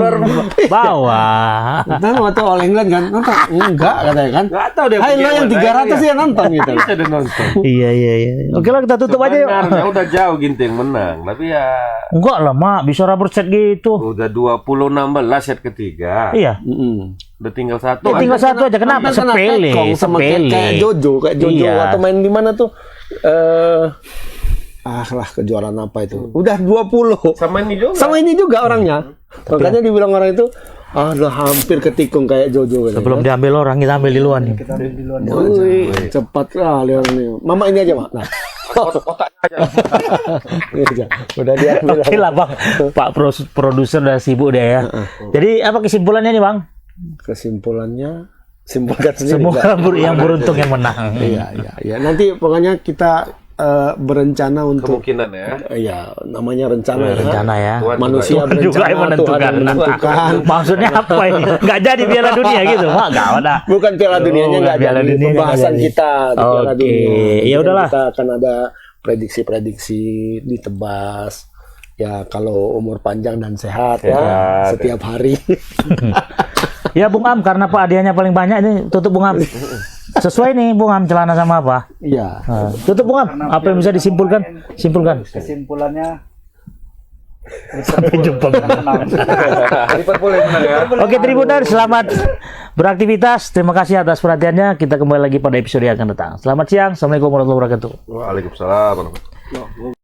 bawah. Kita waktu All England kan nonton enggak katanya kan. Nggak tahu dia. Hailo yang 300 ya nonton gitu. Bisa dia nonton. Iya. Oke lah, kita tutup aja yuk. Sebenarnya udah jauh Ginting menang, tapi ya Enggak lah, Mak. Bisa rubber set gitu. udah 20-16 set ketiga. Iya. Udah tinggal satu. Ya, tinggal satu aja. Kenapa? Kena Sepele. tekong sama kayak Jojo Iya. atau main di mana tuh lah kejuaraan apa itu? Udah 20. Sama ini juga. Sama ini juga orangnya. Makanya dibilang orang itu udah hampir ketikung kayak Jojo gitu. Sebelum diambil orang, kita ambil di luar nih. Kita ambil di luar. Wih, cepat kali orang ini. Mama ini aja, Mak. Nah. Ini aja. Udah diambil. Oke lah, Bang. Pak produser udah sibuk deh ya. Jadi apa kesimpulannya nih, Bang? Kesimpulannya simpulkan sendiri. Semua yang beruntung yang menang. Iya. Nanti pokoknya kita berencana untuk Kemungkinan ya. ya namanya rencana ya. Rencana ya. Manusia Tuhan juga yang berencana, Tuhan yang menentukan. Maksudnya apa ini? Nggak jadi Piala Dunia gitu, Mak? Nggak ada. Bukan Piala Dunianya nggak Piala jadi. Dunia Pembahasan nggak jadi. kita di Piala Oke. Dunia. Ya udahlah. Kita akan ada prediksi-prediksi ditebas. Ya kalau umur panjang dan sehat ya setiap hari. Ya Bung Am, karena Pak hadiahnya paling banyak ini tutup Bung Am. Sesuai nih Bung Am, celana sama apa? Iya. Nah, tutup Bung Am. Apa yang bisa disimpulkan? Simpulkan. Kesimpulannya Sampai jumpa. Liverpool yang menang ya. Oke, Tribunan, selamat beraktivitas. Terima kasih atas perhatiannya. Kita kembali lagi pada episode yang akan datang. Selamat siang. Assalamualaikum warahmatullahi wabarakatuh. Waalaikumsalam.